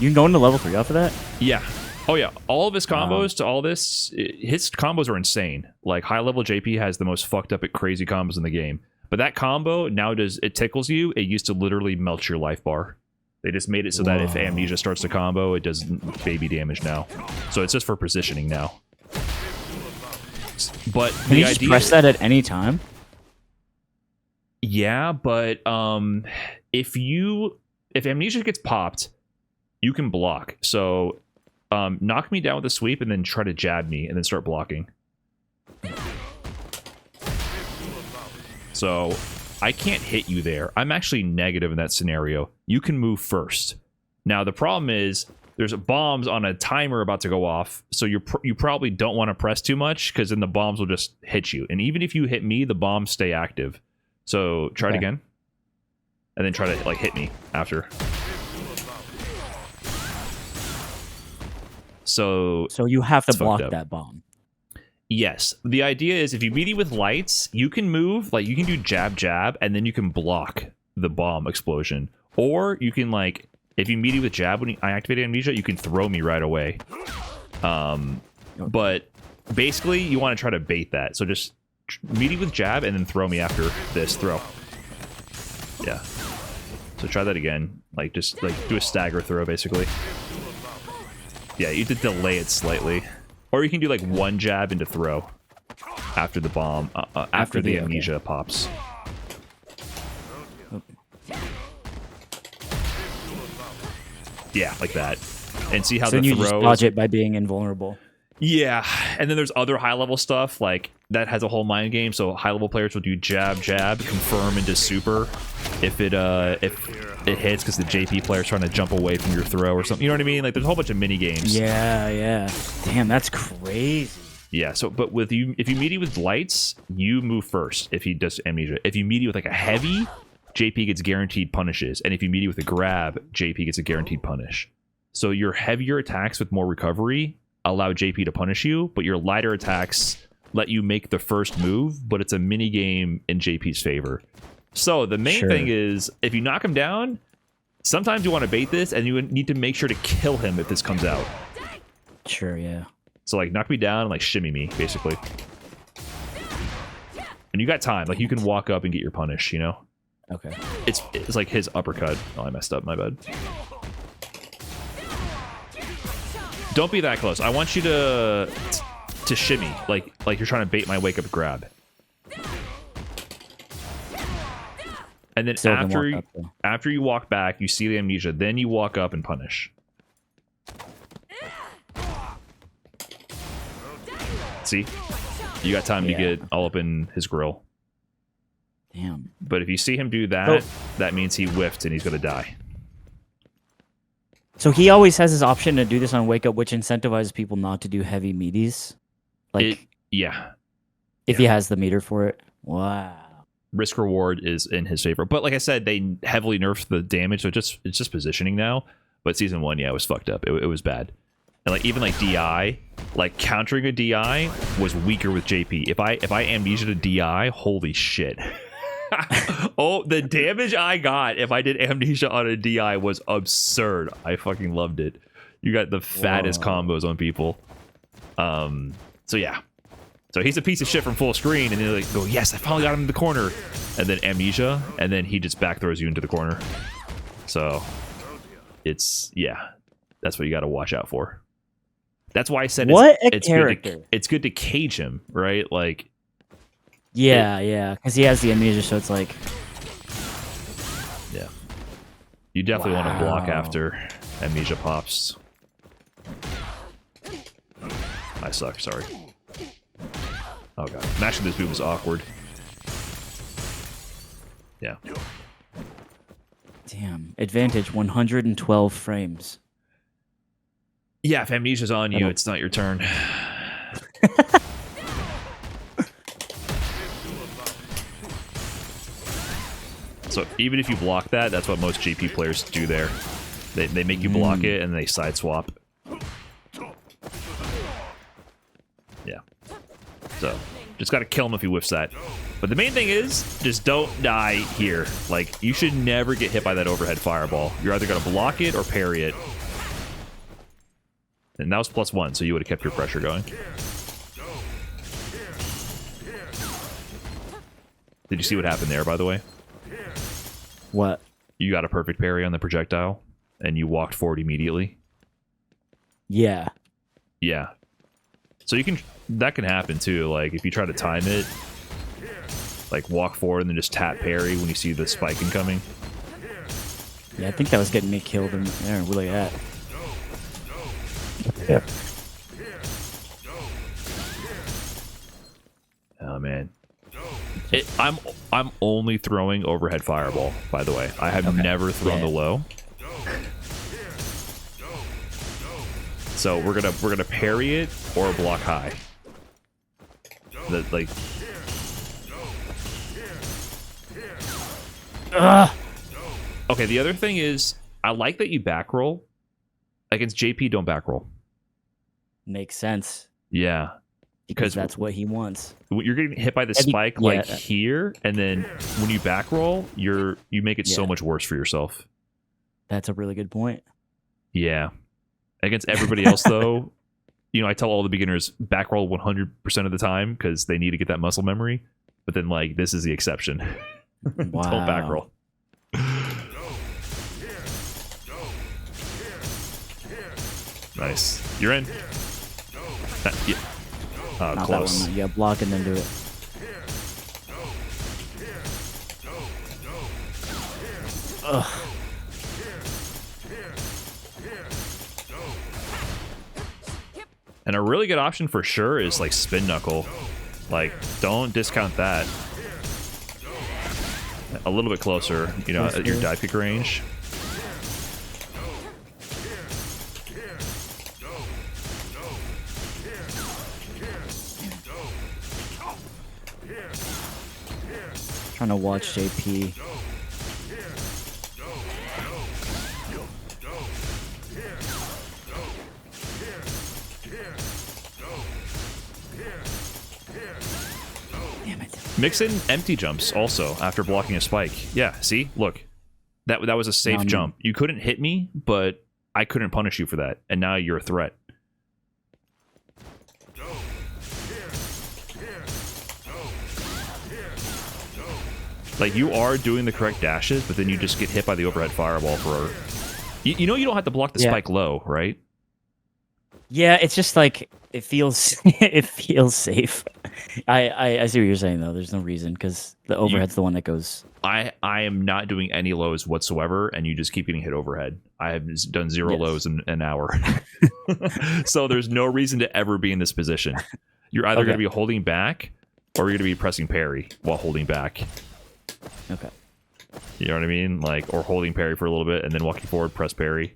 You can go into level 3 off of that? Yeah. Oh, yeah. All of his combos to all this, his combos are insane. Like, high level JP has the most fucked up, crazy combos in the game. But that combo, now it tickles you. It used to literally melt your life bar. They just made it so that if Amnesia starts to combo, it does baby damage now. So it's just for positioning now. But Can you just press that at any time? Yeah, but if Amnesia gets popped, you can block. So knock me down with a sweep and then try to jab me and then start blocking. So I can't hit you there. I'm actually negative in that scenario. You can move first. Now the problem is there's bombs on a timer about to go off, so you probably don't want to press too much because then the bombs will just hit you. And even if you hit me, the bombs stay active. So try it again, and then try to like hit me after. So you have to block that bomb. Yes. The idea is if you meet with lights, you can move, like you can do jab, jab, and then you can block the bomb explosion. Or you can like, if you meet with jab when I activate Amnesia, you can throw me right away. But basically you want to try to bait that. So just meet with jab and then throw me after this throw. Yeah. So try that again. Like just like do a stagger throw basically. Yeah, you have to delay it slightly. Or you can do like one jab into throw after the bomb, after the amnesia pops. Yeah, like that. And see how the you throws... just dodge it by being invulnerable. Yeah, and then there's other high level stuff like that has a whole mind game. So high level players will do jab, jab, confirm into super if it hits because the JP player's trying to jump away from your throw or something. You know what I mean? Like there's a whole bunch of mini games. Yeah, yeah. Damn, that's crazy. Yeah. So, but with you, if you meet with lights, you move first. If he does amnesia, if you meet with like a heavy, JP gets guaranteed punishes, and if you meet with a grab, JP gets a guaranteed punish. So your heavier attacks with more recovery allow JP to punish you, but your lighter attacks let you make the first move, but it's a mini game in JP's favor. So the main thing is, if you knock him down, sometimes you want to bait this, and you need to make sure to kill him if this comes out. Sure, yeah. So like knock me down and like shimmy me, basically. And you got time, like you can walk up and get your punish, you know? Okay. It's like his uppercut. Oh, I messed up, my bad. Don't be that close. I want you to shimmy, like you're trying to bait my wake up grab. And then after you walk back, you see the amnesia, then you walk up and punish. See? You got time to get all up in his grill. Damn. But if you see him do that, that means he whiffed and he's gonna die. So he always has his option to do this on Wake Up, which incentivizes people not to do heavy meaties. Like, yeah. If he has the meter for it. Wow. Risk reward is in his favor. But like I said, they heavily nerfed the damage, so it's just positioning now. But season 1, yeah, it was fucked up. It was bad. And like even like DI, like countering a DI was weaker with JP. If I amnesia to DI, holy shit. Oh, the damage I got if I did amnesia on a DI was absurd. I fucking loved it. You got the fattest combos on people. So yeah. So he's a piece of shit from full screen, and then like go, yes, I finally got him in the corner. And then amnesia, and then he just back throws you into the corner. So it's that's what you gotta watch out for. That's why I said it's good to cage him, right? Like yeah, because he has the amnesia, so it's like... Yeah. You definitely want to block after amnesia pops. I suck, sorry. Oh god. Mashing this move is awkward. Yeah. Damn. Advantage 112 frames. Yeah, if amnesia's on you, it's not your turn. So even if you block that, that's what most JP players do there. They make you block it and they side swap. Yeah. So just gotta kill him if he whiffs that. But the main thing is, just don't die here. Like, you should never get hit by that overhead fireball. You're either gonna block it or parry it. And that was +1, so you would have kept your pressure going. Did you see what happened there, by the way? What? You got a perfect parry on the projectile, and you walked forward immediately. Yeah. Yeah. So you can... That can happen, too. Like, if you try to time it, like, walk forward and then just tap parry when you see the spike incoming. Yeah, I think that was getting me killed in there. Look at that. Yeah. Oh, man. I'm only throwing overhead fireball, by the way. I have never thrown the low. So we're gonna parry it or block high. Like. Okay, the other thing is, I like that you back roll. Against JP, don't back roll. Makes sense. Yeah. Because that's what he wants. You're getting hit by the spike like here, and then when you back roll, you make it so much worse for yourself. That's a really good point. Yeah. Against everybody else, though, you know, I tell all the beginners back roll 100% of the time because they need to get that muscle memory. But then, like, this is the exception. Wow. Don't back roll. Nice. You're in. Yeah. Not close. That one. Yeah, block and then do it. Ugh. And a really good option for sure is like spin knuckle. Like, don't discount that. A little bit closer, you know, at your dive kick range. Trying to watch JP. Damn it. Mix in empty jumps also after blocking a spike. Yeah, see? Look. That was a safe jump. You couldn't hit me, but I couldn't punish you for that. And now you're a threat. Like, you are doing the correct dashes, but then you just get hit by the overhead fireball for... You know you don't have to block the spike low, right? Yeah, it's just like, it feels it feels safe. I see what you're saying, though. There's no reason, because the overhead's the one that goes... I am not doing any lows whatsoever, and you just keep getting hit overhead. I have done 0 lows in an hour. So there's no reason to ever be in this position. You're either going to be holding back, or you're going to be pressing parry while holding back. Okay. You know what I mean? Like, or holding parry for a little bit and then walking forward, press parry.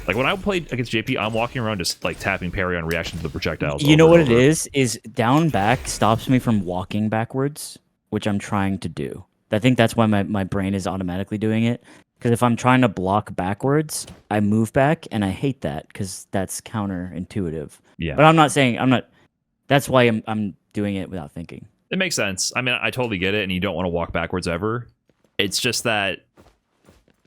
Like, when I played against JP, I'm walking around just like tapping parry on reaction to the projectiles. You know what it is down back stops me from walking backwards, which I'm trying to do. I think that's why my brain is automatically doing it. Because if I'm trying to block backwards, I move back, and I hate that because that's counterintuitive. Yeah. But I'm not saying that's why I'm doing it without thinking. It makes sense. I mean, I totally get it, and you don't want to walk backwards ever. It's just that,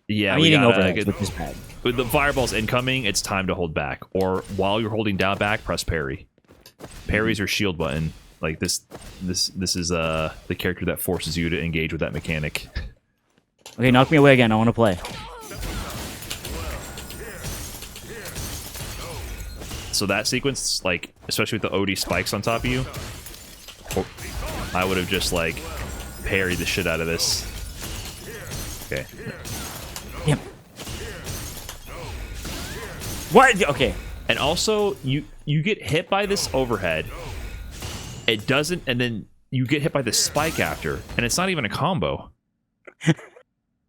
yeah, I'm eating overheads, which is bad. With the fireball's incoming, it's time to hold back. Or while you're holding down back, press parry. Parry's your shield button. Like, this is the character that forces you to engage with that mechanic. Okay, knock me away again. I want to play. So that sequence, like, especially with the OD spikes on top of you, I would have just, like, parried the shit out of this. Okay. Yep. What? Okay. And also, you get hit by this overhead. It doesn't, and then you get hit by the spike after, and it's not even a combo.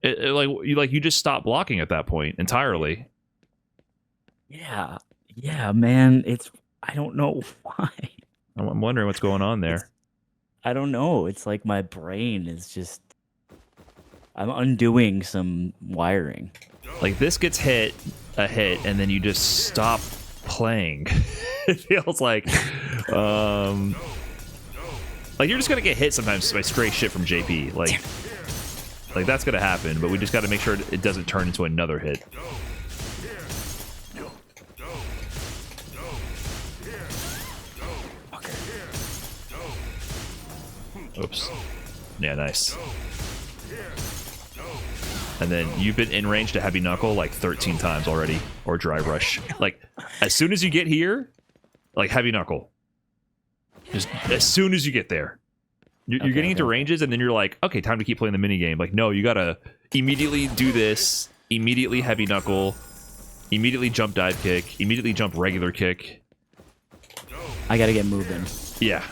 You just stop blocking at that point entirely. Yeah, man. I don't know why. I'm wondering what's going on there. I don't know. It's like my brain is just... I'm undoing some wiring. Like, this gets a hit, and then you just stop playing. It feels like... Like, you're just gonna get hit sometimes by stray shit from JP. Like that's gonna happen, but we just gotta make sure it doesn't turn into another hit. Oops. Yeah, nice. And then you've been in range to heavy knuckle like 13 times already, or dry rush. Like, as soon as you get here, like heavy knuckle. Just as soon as you get there. You're getting into ranges, and then you're like, okay, time to keep playing the minigame. Like, no, you gotta immediately do this, immediately heavy knuckle, immediately jump dive kick, immediately jump regular kick. I gotta get moving. Yeah.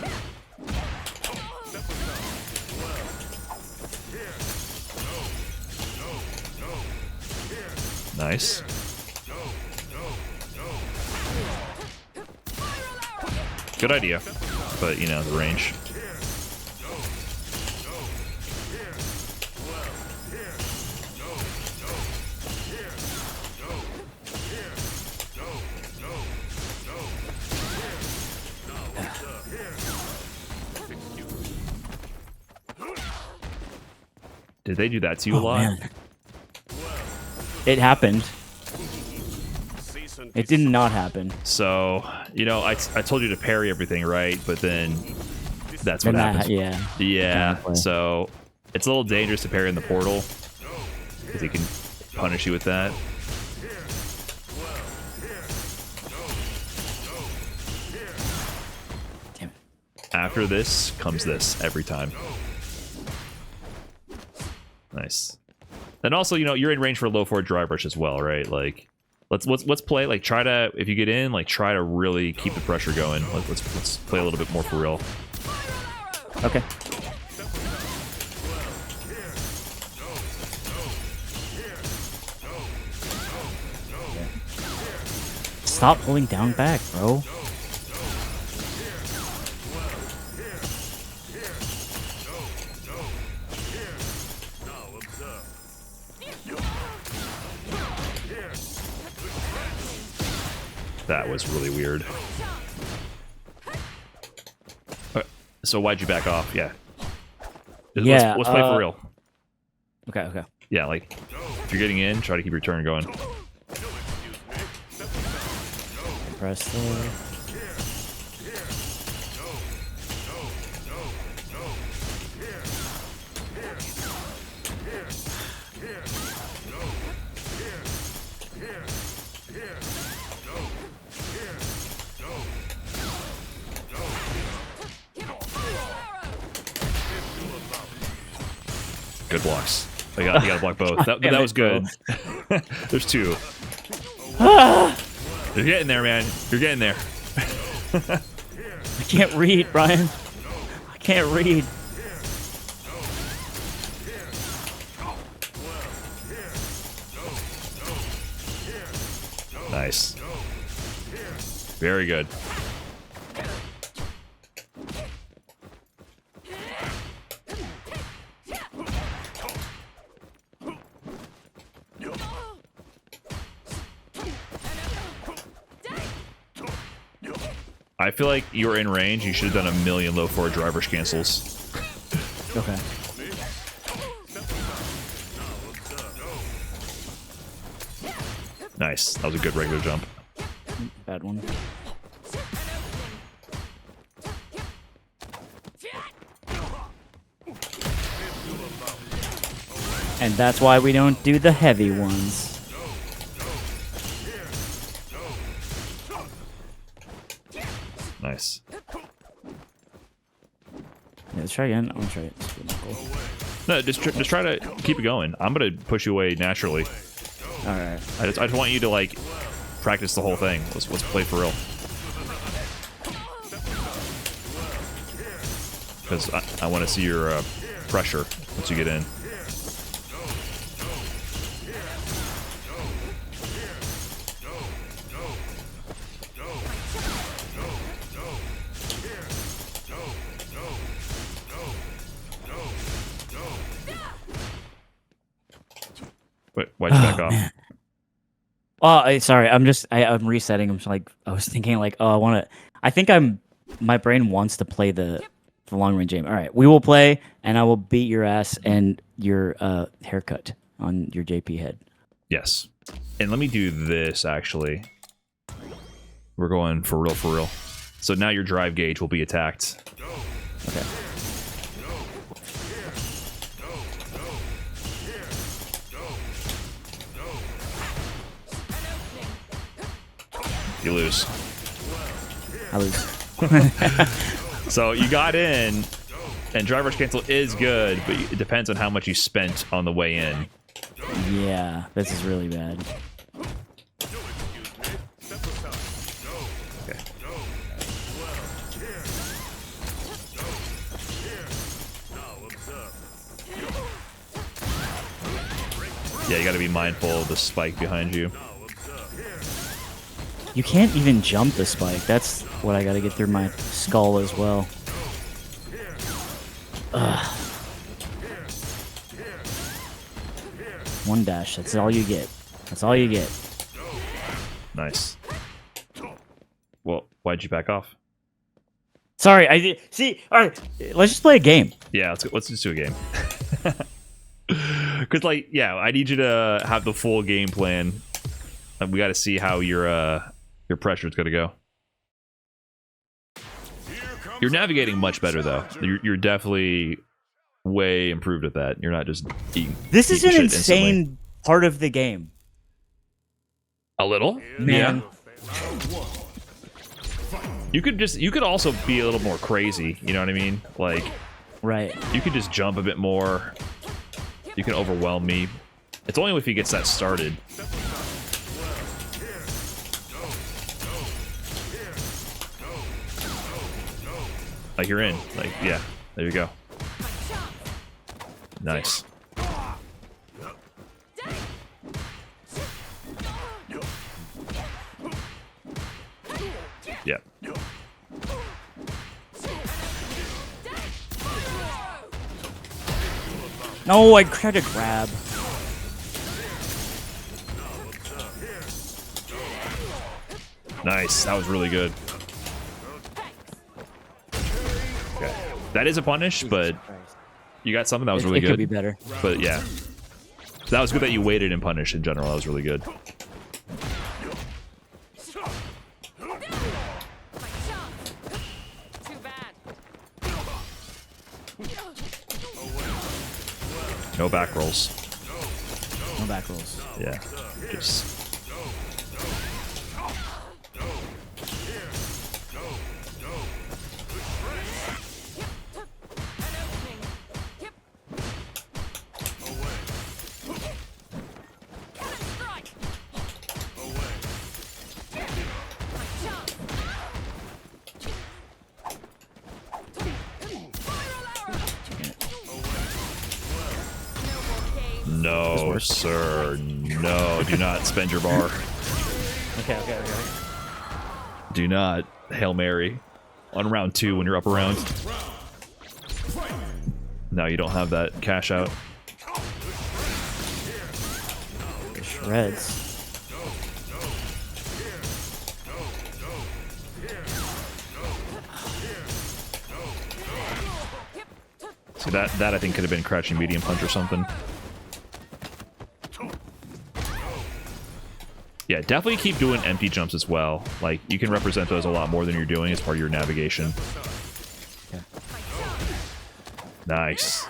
Nice. Good idea, but you know, the range. Did they do that to you a lot? Man. It happened. It did not happen. So, you know, I told you to parry everything, right? But then that's what happens. Yeah. Yeah. So it's a little dangerous to parry in the portal, because he can punish you with that. Damn it. After this comes this every time. Nice. And also, you know, you're in range for a low forward drive rush as well, right? Like, Let's play. Like, try to, if you get in, like, try to really keep the pressure going. Let's play a little bit more for real. Okay. Stop pulling down back, bro. That was really weird. So why'd you back off? Yeah. Yeah, Let's play for real. Okay, okay. Yeah, like, if you're getting in, try to keep your turn going. Press there. Good blocks. You gotta block both. That was good. There's two. You're getting there, man. You're getting there. I can't read, Brian. I can't read. Nice. Very good. I feel like you were in range. You should have done a million low forward driver's cancels. Okay. Nice. That was a good regular jump. Bad one. And that's why we don't do the heavy ones. Nice. Yeah, let's try again. I'm gonna try it. No, just try to keep it going. I'm gonna push you away naturally. All right. I just want you to like practice the whole thing. Let's play for real. Because I want to see your pressure once you get in. Wait, why'd you back off? Oh, sorry. I'm resetting. I'm just like, I was thinking like, oh, my brain wants to play the long range game. All right, we will play, and I will beat your ass and your haircut on your JP head. Yes. And let me do this, actually. We're going for real, for real. So now your drive gauge will be attacked. Okay. You lose. I lose. So you got in, and driver's cancel is good, but it depends on how much you spent on the way in. Yeah, this is really bad. Okay. Yeah, you got to be mindful of the spike behind you. You can't even jump the spike. That's what I gotta get through my skull as well. Ugh. One dash. That's all you get. That's all you get. Nice. Well, why'd you back off? Sorry, I did. See, all right. Let's just play a game. Yeah, let's just do a game. Because, like, yeah, I need you to have the full game plan. And we got to see how your pressure is going to go. You're navigating much better, though. You're definitely way improved at that. You're not just eating. This is an shit insane instantly. part of the game. A little, Man. Yeah. You could also be a little more crazy. You know what I mean? Like, Right. you could just jump a bit more. You can overwhelm me. It's only if he gets that started. Like you're in. Like, yeah. There you go. Nice. Yep. No, I tried to grab. Nice. That was really good. Okay. That is a punish, but you got something that was really It good. could be better. But yeah. That was good that you waited and punished in general. That was really good. Too bad. No back rolls. No back rolls. Yeah. Just... No, sir. No, do not spend your bar. Okay. Do not Hail Mary on round 2 when you're up around. Now you don't have that cash out. Shreds. See, that I think could have been crouching medium punch or something. Yeah, definitely keep doing empty jumps as well. Like, you can represent those a lot more than you're doing as part of your navigation. Yeah. Nice.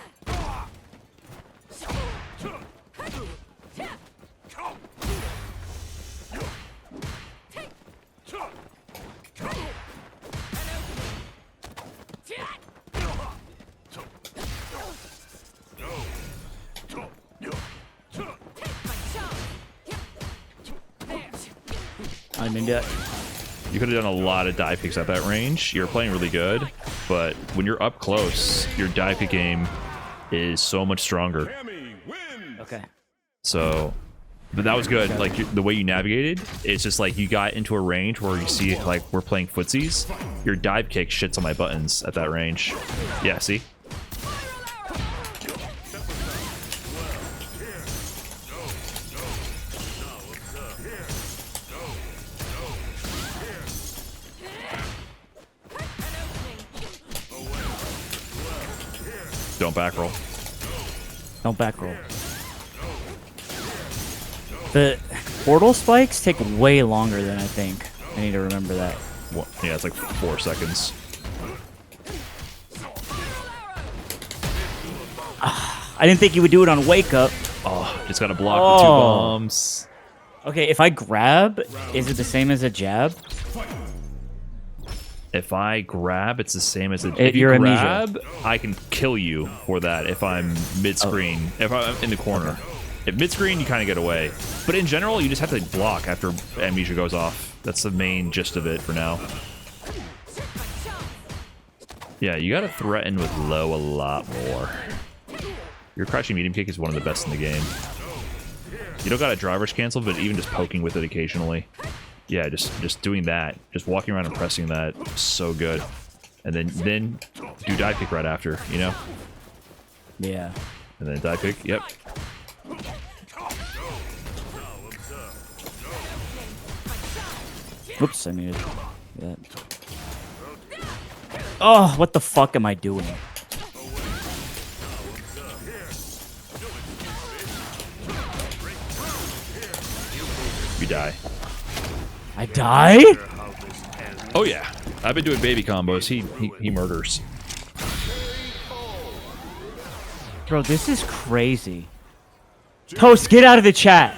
I didn't do it. You could have done a lot of dive kicks at that range. You're playing really good, but when you're up close, your dive kick game is so much stronger. Okay. So, but that was good. Like, the way you navigated, it's just like you got into a range where you see, like, we're playing footsies. Your dive kick shits on my buttons at that range. Yeah, see? Don't back roll. Don't back roll. The portal spikes take way longer than I think. I need to remember that. Well, yeah, it's like 4 seconds. I didn't think you would do it on wake up. Oh, just gotta block the 2 bombs. Okay, if I grab, is it the same as a jab? If I grab, it's the same as a... If you're grab, I can kill you for that if I'm mid-screen. If I'm in the corner. If mid-screen, you kind of get away. But in general, you just have to block after Amnesia goes off. That's the main gist of it for now. Yeah, you gotta threaten with low a lot more. Your crouching medium kick is one of the best in the game. You don't got a driver's cancel, but even just poking with it occasionally. Yeah, just doing that. Just walking around and pressing that. So good. And then do dive kick right after, you know? Yeah. And then dive kick, yep. Whoops, I muted that. Oh, what the fuck am I doing? You die. I die? Oh yeah. I've been doing baby combos. He murders. Bro, this is crazy. Toast, get out of the chat.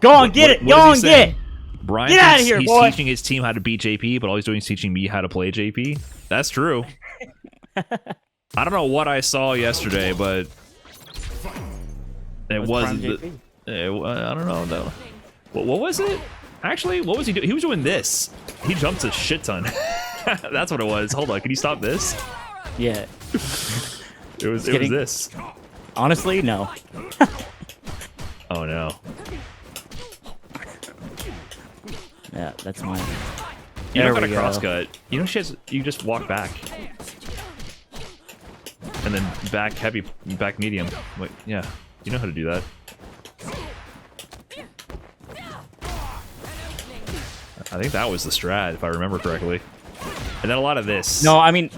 Go on, get it. Go on, get it. Brian Get outta thinks here, he's boy. teaching his team how to beat JP, but all he's doing is teaching me how to play JP. That's true. I don't know what I saw yesterday, but it wasn't. I don't know though. What was it? Actually, what was he doing? He was doing this. He jumped a shit ton. That's what it was. Hold on, can you stop this? Yeah. It was kidding. this. Honestly, no. Oh no. Yeah, that's mine. You don't There got a we go. crosscut. You know, you just walk back. And then back heavy, back medium. Wait, yeah. You know how to do that. I think that was the strat, if I remember correctly. And then a lot of this. No, I mean,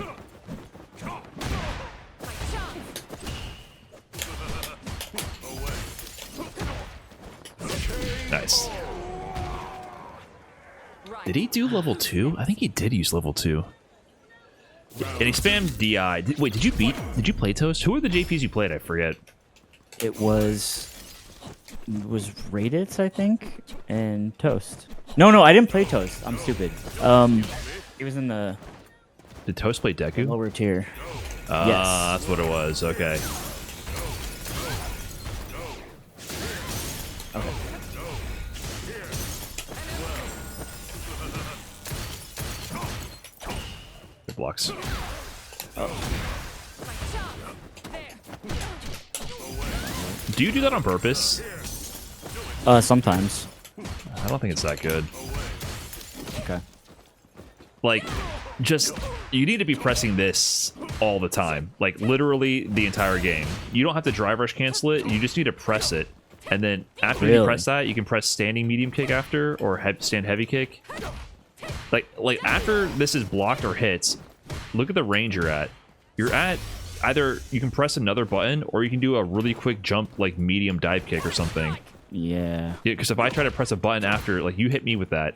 Nice. Did he do level 2? I think he did use level 2. And he spammed DI. Wait, did you play Toast? Who are the JPs you played? I forget. it was Raditz, I think, and Toast. No, I didn't play Toast. I'm stupid. He was in the Did Toast play Deku? lower tier. Ah, Yes. that's what it was. Okay. Okay. Good blocks. Do you do that on purpose? Sometimes. I don't think it's that good. Okay. Like, just, you need to be pressing this all the time. Like, literally the entire game. You don't have to drive rush cancel it. You just need to press it. And then after you Really? press that, you can press standing medium kick after, or stand heavy kick. Like after this is blocked or hits, look at the range you're at. You're at either you can press another button, or you can do a really quick jump, like medium dive kick or something. Yeah. Yeah, because if I try to press a button after, like you hit me with that,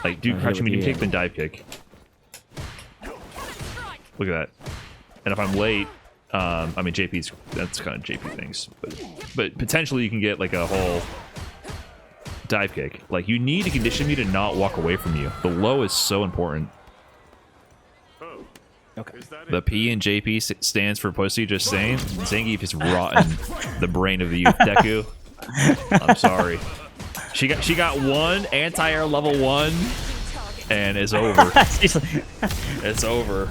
like do I hit crouching with medium you, kick, yeah. then dive kick. Look at that. And if I'm late, I mean JP's, that's kind of JP things, but potentially you can get like a whole dive kick. Like you need to condition me to not walk away from you. The low is so important. Okay. The P in JP stands for pussy. Just saying, Zangief is rotten. The brain of the youth. Deku. I'm sorry. She got one anti-air level 1, and it's over. Seriously. It's over.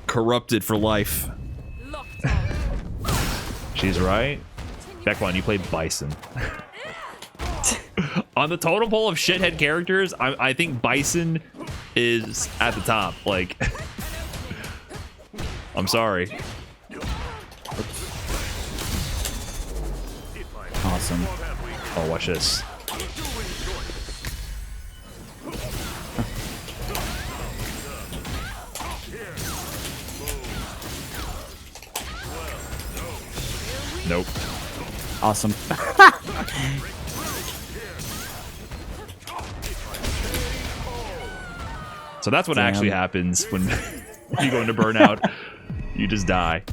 Corrupted for life. Locked on. She's right. Beckwan, you play Bison. On the totem pole of shithead characters, I think Bison is at the top. Like, I'm sorry. Awesome. Oh, watch this. Nope. Awesome. So that's what Damn. actually happens when you go into burnout. You just die.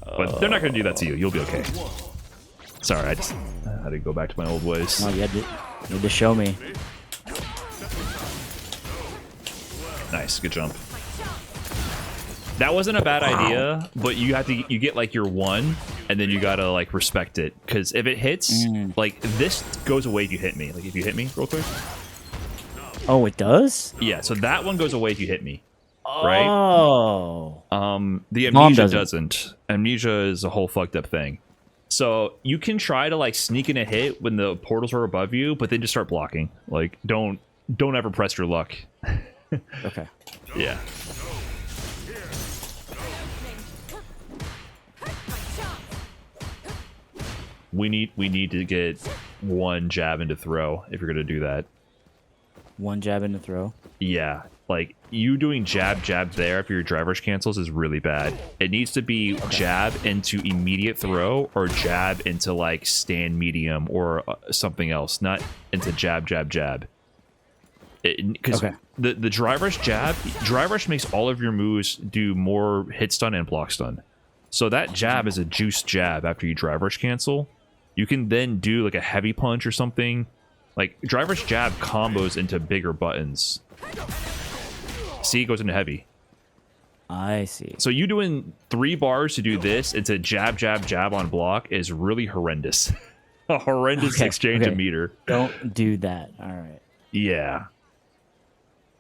But they're not going to do that to you. You'll be okay. Sorry, I just had to go back to my old ways. No, you had to show me. Nice, good jump. That wasn't a bad idea, but you get like your 1, and then you gotta like respect it, because if it hits, like this goes away if you hit me. Like if you hit me real quick. Oh, it does? Yeah, so that one goes away if you hit me. Right? Oh. The Mom Amnesia doesn't. doesn't. Amnesia is a whole fucked up thing. So you can try to like sneak in a hit when the portals are above you, but then just start blocking. Like don't ever press your luck. Okay. Yeah. We need to get 1 jab into throw if you're gonna do that. One jab in the throw. Yeah, like you doing jab there after your drive rush cancels is really bad. It needs to be jab into immediate throw, or jab into like stand medium or something else, not into jab. Because Okay. the drive rush makes all of your moves do more hit stun and block stun. So that jab is a juice jab after you drive rush cancel. You can then do like a heavy punch or something. Like drive rush jab combos into bigger buttons. See, it goes into heavy. I see. So you doing 3 bars to do this into jab on block is really horrendous. A horrendous exchange of meter. Don't do that. All right. Yeah.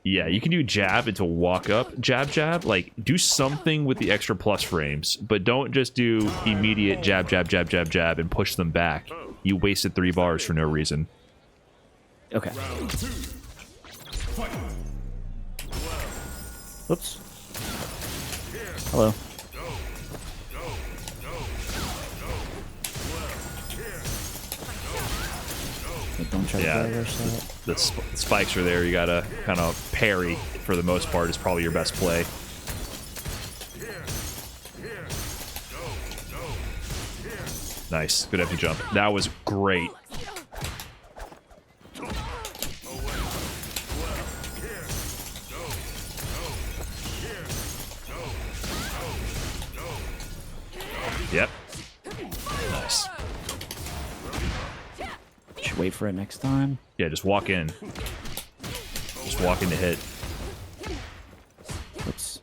Yeah, you can do jab into walk up, jab, jab. Like, do something with the extra plus frames, but don't just do immediate jab, jab, jab, jab, jab, and push them back. You wasted 3 bars for no reason. Okay. Oops. Hello. Don't try to rush that. The spikes are there. You gotta kind of parry for the most part is probably your best play. Nice. Good empty jump. That was great. Yep. Nice. Should wait for it next time. Yeah, just walk in. Just walk in to hit. Oops.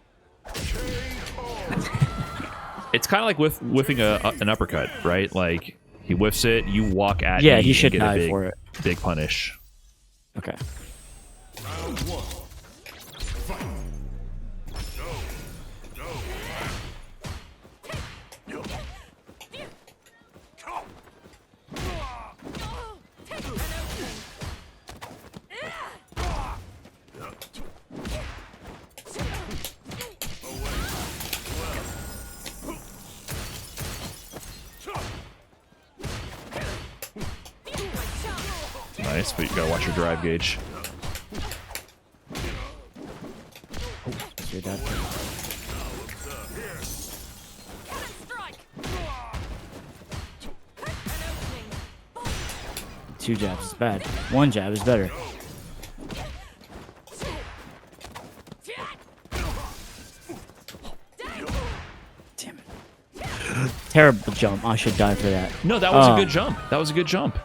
It's kind of like whiffing an uppercut, right? Like, he whiffs it, you walk at Yeah, me he should and get a die big, for it. big punish. Okay. Nice, but you gotta watch your drive gauge. Your dad. Strike. 2 jabs is bad. 1 jab is better. Damn it. Terrible jump. I should die for that. No, that was a good jump. That was a good jump.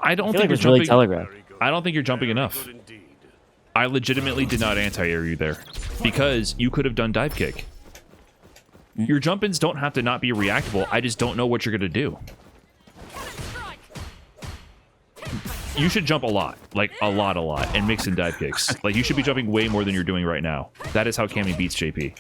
I don't I feel think like you're it's really jumping. telegraphed. I don't think you're jumping enough. I legitimately did not anti-air you there because you could have done dive kick. Your jump-ins don't have to not be reactable. I just don't know what you're gonna do. You should jump a lot, like a lot, and mix in dive kicks. Like, you should be jumping way more than you're doing right now. That is how Cammy beats JP.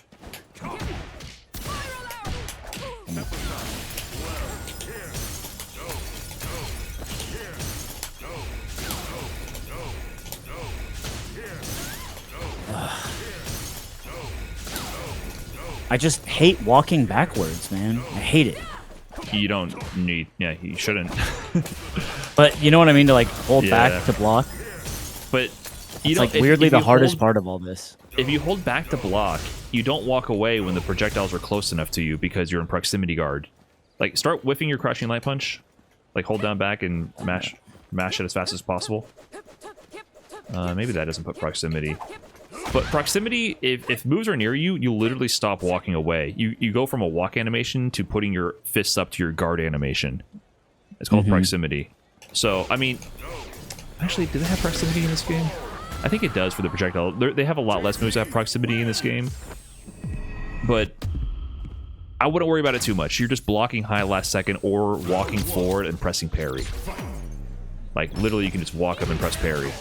I just hate walking backwards, man. I hate it. You don't need. Yeah, you shouldn't. But you know what I mean? To like hold Yeah. back to block. But you It's know, like weirdly if the you hardest hold- part of all this. If you hold back to block, you don't walk away when the projectiles are close enough to you because you're in proximity guard. Like, start whiffing your crushing light punch. Like, hold down back and mash it as fast as possible. Maybe that doesn't put proximity. But proximity, if moves are near you, you literally stop walking away. You go from a walk animation to putting your fists up to your guard animation. It's called proximity. So, I mean, actually, do they have proximity in this game? I think it does for the projectile. They have a lot less moves that have proximity in this game. But I wouldn't worry about it too much. You're just blocking high last second or walking forward and pressing parry. Like, literally, you can just walk up and press parry.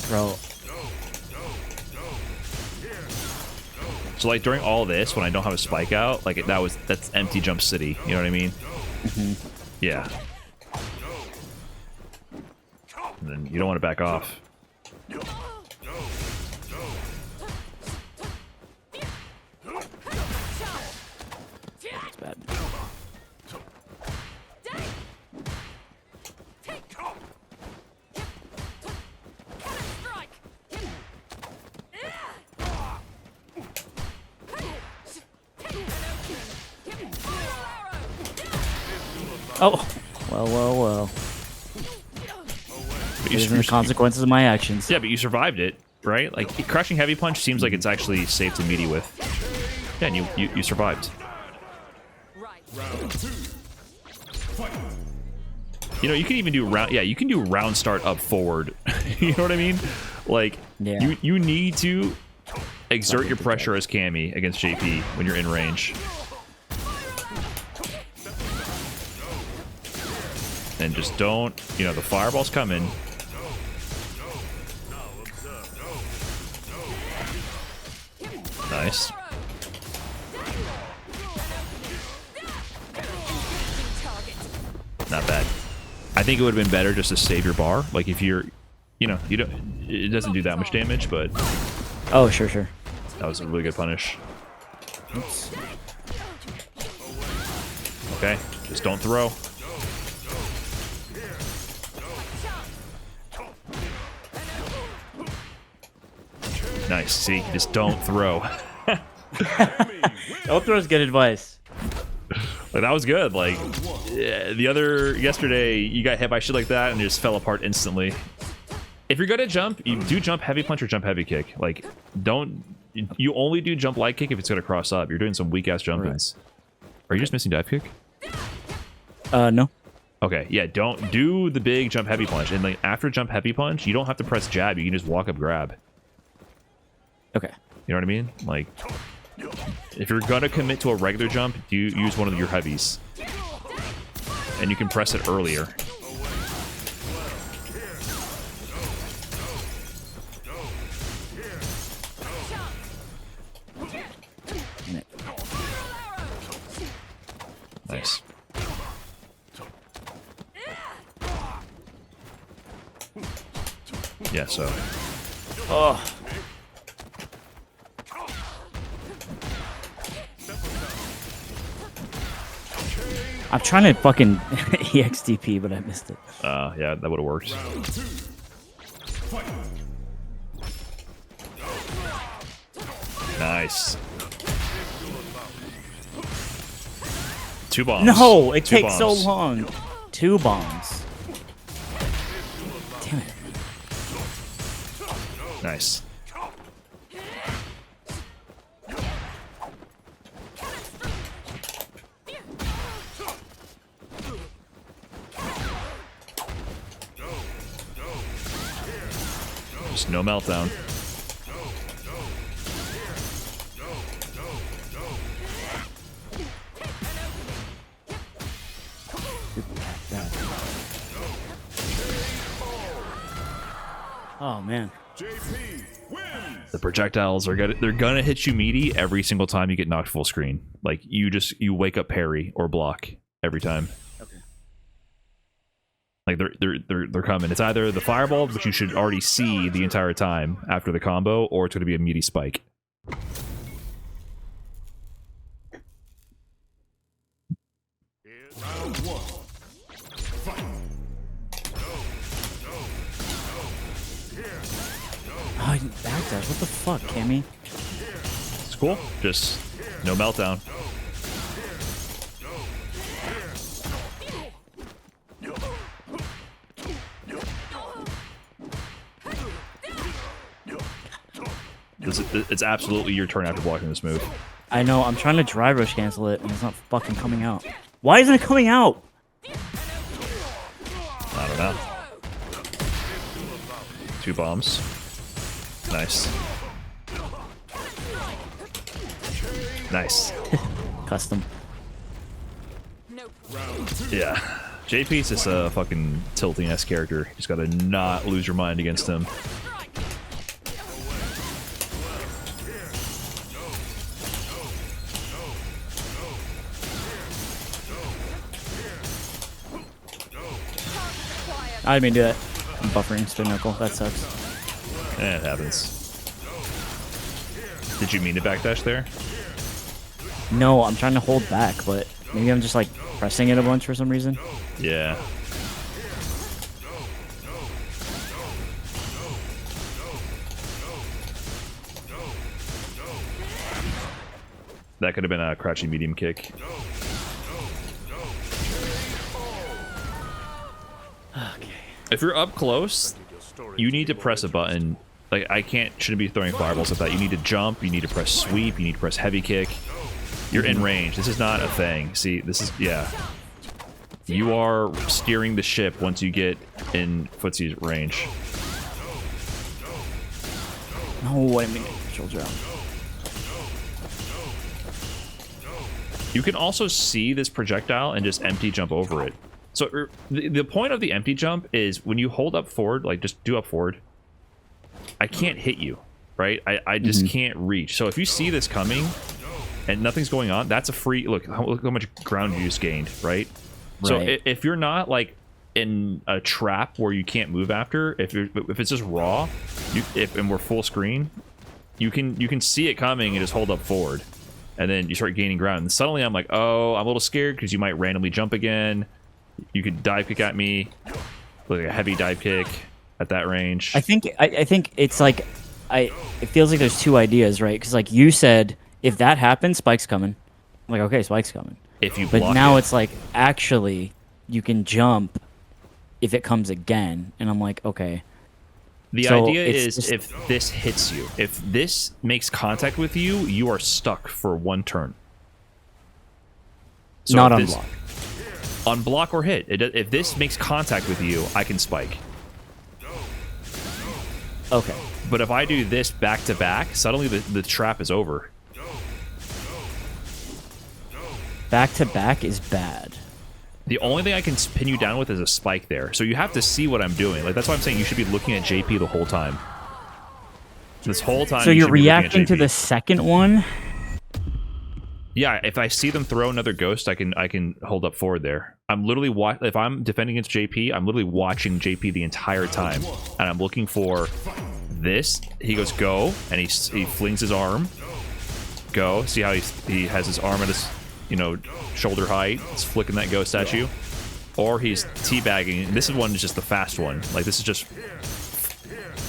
Bro. So, like, during all this, when I don't have a spike out, like, that's empty jump city. You know what I mean? Yeah. And then you don't want to back off. It's bad. Oh, well. But These are the consequences of my actions. Yeah, but you survived it, right? Like, crushing heavy punch seems like it's actually safe to meaty with. Yeah, and you survived. You know, you can even do round. Yeah, you can do round start up forward. You know what I mean? Like, Yeah. you need to exert your pressure as Cammy against JP when you're in range. And just don't, you know, the fireball's coming. Nice. Not bad. I think it would have been better just to save your bar. Like if you're, you know, you don't, it doesn't do that much damage, but Oh, sure. that was a really good punish. Oops. Okay, just don't throw. Nice. See, just don't throw. Don't throw is good advice. Like, that was good. Like yeah, yesterday, you got hit by shit like that and it just fell apart instantly. If you're gonna jump, you do jump heavy punch or jump heavy kick. Like, don't. You only do jump light kick if it's gonna cross up. You're doing some weak ass jump ins. Are you just missing dive kick? No. Okay, yeah. Don't do the big jump heavy punch. And like after jump heavy punch, you don't have to press jab. You can just walk up grab. Okay. You know what I mean? Like, if you're gonna commit to a regular jump, you use one of your heavies, and you can press it earlier. Nice. Yeah. So. Oh. I'm trying to fucking EXDP, but I missed it. Yeah, that would have worked. Nice. 2 bombs. No, it 2 takes so bombs. long. 2 bombs. Damn it. Nice. Just no meltdown. Oh man. The projectiles are they're gonna hit you meaty every single time you get knocked full screen. Like you wake up parry or block every time. Okay. Like they're coming. It's either the fireball, which you should already see the entire time after the combo, or it's gonna be a meaty spike. Oh, you backdash. What the fuck, Cammy? It's cool. Just no meltdown. It's absolutely your turn after blocking this move. I know. I'm trying to dry rush cancel it, and it's not fucking coming out. Why isn't it coming out? I don't know. 2 bombs. Nice. Nice. Custom. Yeah. JP's just a fucking tilting ass character. You just gotta not lose your mind against him. I didn't mean to do that. I'm buffering spin knuckle. That sucks. It happens. Did you mean to backdash there? No, I'm trying to hold back, but maybe I'm just like pressing it a bunch for some reason. Yeah. That could have been a crouching medium kick. Okay. If you're up close, you need to press a button. Like, shouldn't be throwing fireballs at that. You need to jump, you need to press sweep, you need to press heavy kick. You're in range. This is not a thing. See, this is, yeah. You are steering the ship once you get in Footsie's range. No, I didn't mean to control jump. You can also see this projectile and just empty jump over it. So the point of the empty jump is when you hold up forward, like just do up forward, I can't hit you, right? I just can't reach. So if you see this coming and nothing's going on, that's a free, look how much ground you just gained, right? So if you're not like in a trap where you can't move after, if it's just raw, and we're full screen, you can see it coming and just hold up forward. And then you start gaining ground. And suddenly I'm like, oh, I'm a little scared because you might randomly jump again. You could dive kick at me, like a heavy dive kick at that range. I think it's like, it feels like there's two ideas, right? Because like you said, if that happens, Spike's coming. I'm like, okay, Spike's coming. If you block but now it's like, actually, you can jump if it comes again. And I'm like, okay. The idea is just, if this hits you, if this makes contact with you, you are stuck for one turn. So not on block. On block or hit. If this makes contact with you, I can spike. Okay. But if I do this back to back, suddenly the trap is over. Back to back is bad. The only thing I can pin you down with is a spike there. So you have to see what I'm doing. Like that's why I'm saying you should be looking at JP the whole time. This whole time. So you're reacting to the second one? Yeah, if I see them throw another ghost, I can hold up forward there. I'm literally if I'm defending against JP, I'm literally watching JP the entire time, and I'm looking for this. He goes go, and he flings his arm. Go. See how he has his arm at his shoulder height. He's flicking that ghost at you, or he's teabagging. This one is just the fast one. Like this is just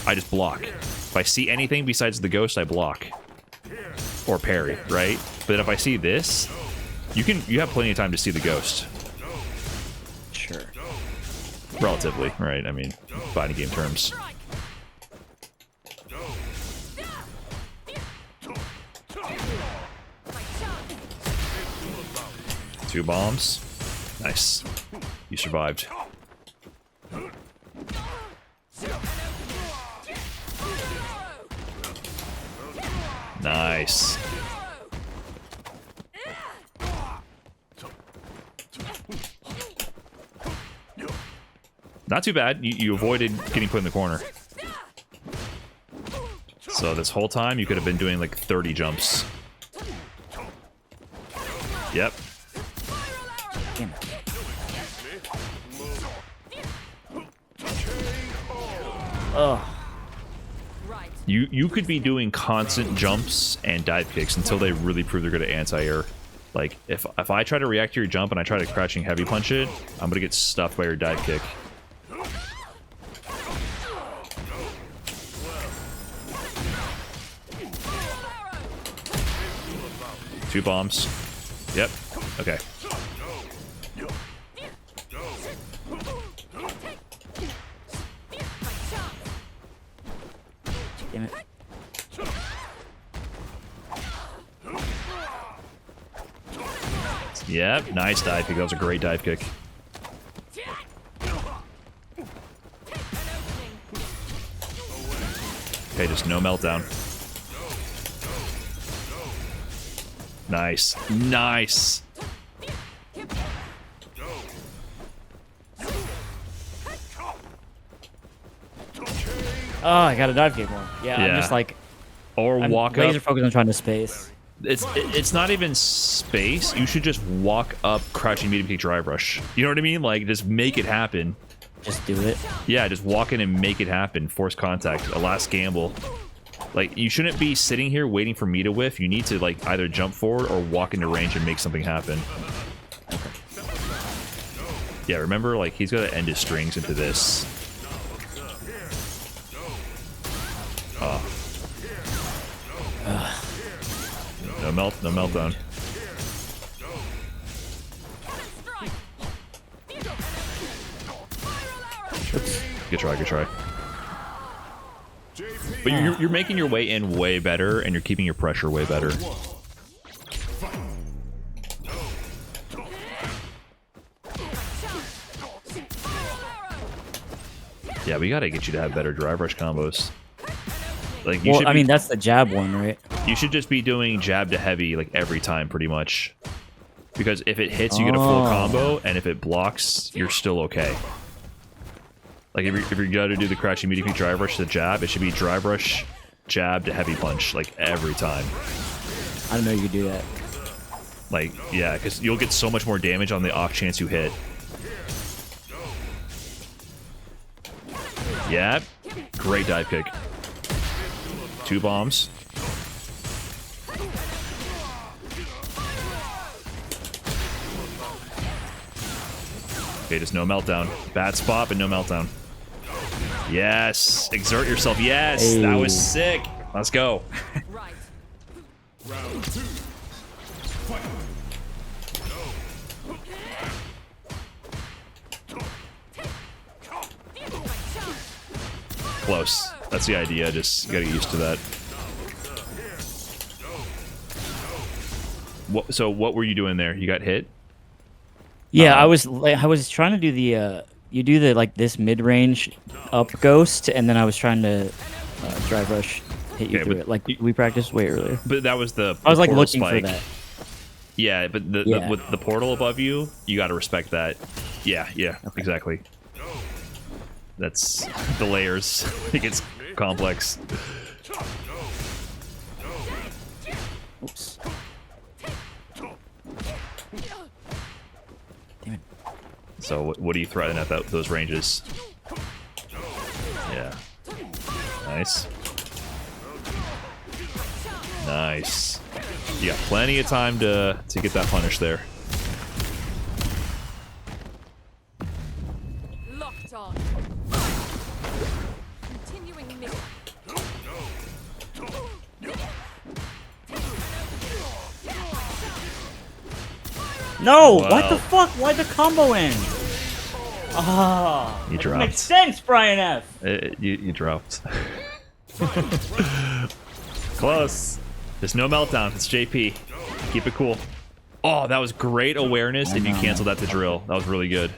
I just block. If I see anything besides the ghost, I block. Or parry, right? But if I see this, you have plenty of time to see the ghost. Sure. Relatively, right? I mean, fighting game terms. Two bombs. Nice. You survived. Nice. Not too bad. You avoided getting put in the corner. So this whole time you could have been doing like 30 jumps. Yep. Ugh. You could be doing constant jumps and dive kicks until they really prove they're good at anti-air. Like, if I try to react to your jump and I try to crouching heavy punch it, I'm gonna get stuffed by your dive kick. Two bombs. Yep. Okay. Damn it. Yep, nice dive kick. That was a great dive kick. Okay, just no meltdown. Nice. Nice. Oh, I got a dive kick one. Yeah, I'm just like... Or I'm walk laser up. focused on trying to space. It's not even space. You should just walk up crouching medium kick drive rush. You know what I mean? Like, just make it happen. Just do it. Yeah, just walk in and make it happen. Force contact. A last gamble. Like, you shouldn't be sitting here waiting for me to whiff. You need to, like, either jump forward or walk into range and make something happen. Okay. Yeah, remember, like, he's got to end his strings into this. Oh. No meltdown. Good try, good try. But you're making your way in way better, and you're keeping your pressure way better. Yeah, we gotta get you to have better drive rush combos. Like, you Well, should I mean, that's the jab one, right? you should just be doing jab to heavy like every time, pretty much. Because if it hits, you get a full combo, and if it blocks, you're still okay. Like, if you're going to do the crouching medium drive rush to jab, it should be drive rush, jab to heavy punch, like, every time. I didn't know you could do that. Like, yeah, because you'll get so much more damage on the off chance you hit. Yeah, great dive kick. 2 bombs. Okay, just no meltdown. Bad spot, but no meltdown. Yes, exert yourself. Yes, hey. That was sick. Let's go. Right. Round 2. Fight. Close. That's the idea. Just you gotta get used to that. So what were you doing there? You got hit? Yeah, I was trying to do the you do the like this mid range up ghost, and then I was trying to drive rush hit you Okay, through but it like we practiced way earlier. But that was the. I was like portal looking spike. for that. Yeah, but Yeah. with the portal above you, you got to respect that. Yeah, exactly. That's the layers. It gets complex. Oops. Damn it. So what are you throwing at those ranges? Yeah. Nice. Nice. You got plenty of time to get that punish there. Locked on. Continuing mission. No! Wow. What the fuck? Why'd the combo end? Ah, You that dropped. makes sense, Brian F. You dropped. Close. There's no meltdown. It's JP. Keep it cool. Oh, that was great awareness if you canceled that to drill. That was really good.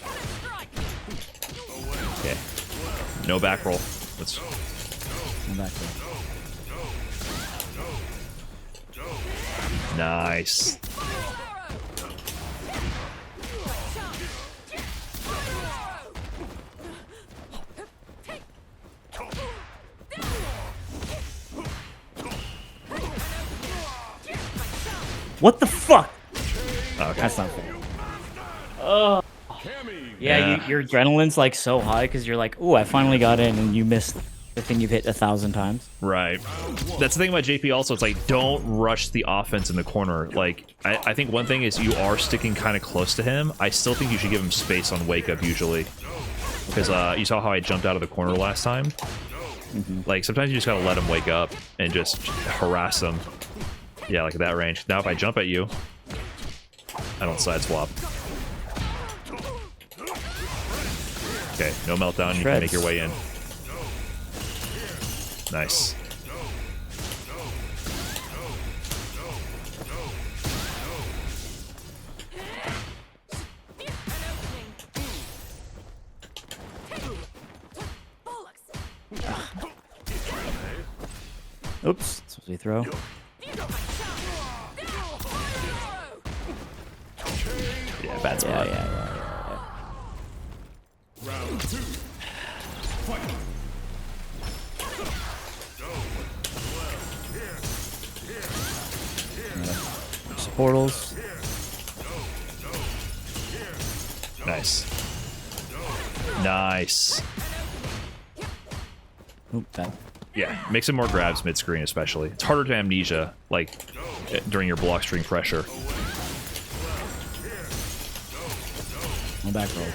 Strike. Okay. No back roll. Let's. I'm back there. Nice. What the fuck? Okay. That's not fair. Oh. Yeah, your adrenaline's like so high because you're like, ooh, I finally got in, and you missed the thing you've hit 1,000 times. Right. That's the thing about JP also. It's like, don't rush the offense in the corner. Like, I think one thing is you are sticking kind of close to him. I still think you should give him space on wake up usually. Because you saw how I jumped out of the corner last time? Like, sometimes you just gotta let him wake up and just harass him. Yeah, like at that range. Now if I jump at you, I don't side swap. Okay, no meltdown. You can make your way in. Nice. Oops, supposed to throw. Yeah, bad spot. Yeah. Round 2. Fight. Portals. Nice. Nice. Oop, bad. Yeah, make some more grabs mid-screen especially. It's harder to amnesia, like, during your block string pressure. No back roll.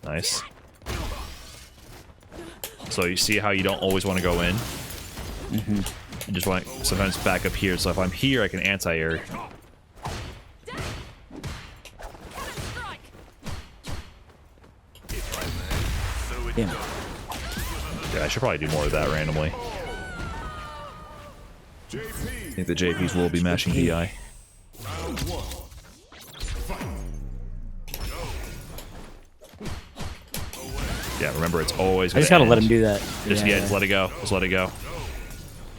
Nice. So you see how you don't always want to go in? You just want to sometimes back up here. So if I'm here, I can anti-air. Damn. Yeah, I should probably do more of that randomly. I think the JPs will be mashing DI. Round 1. Fight. Yeah, remember, it's always I just gotta let him do that. Yeah. Just let it go. Just let it go.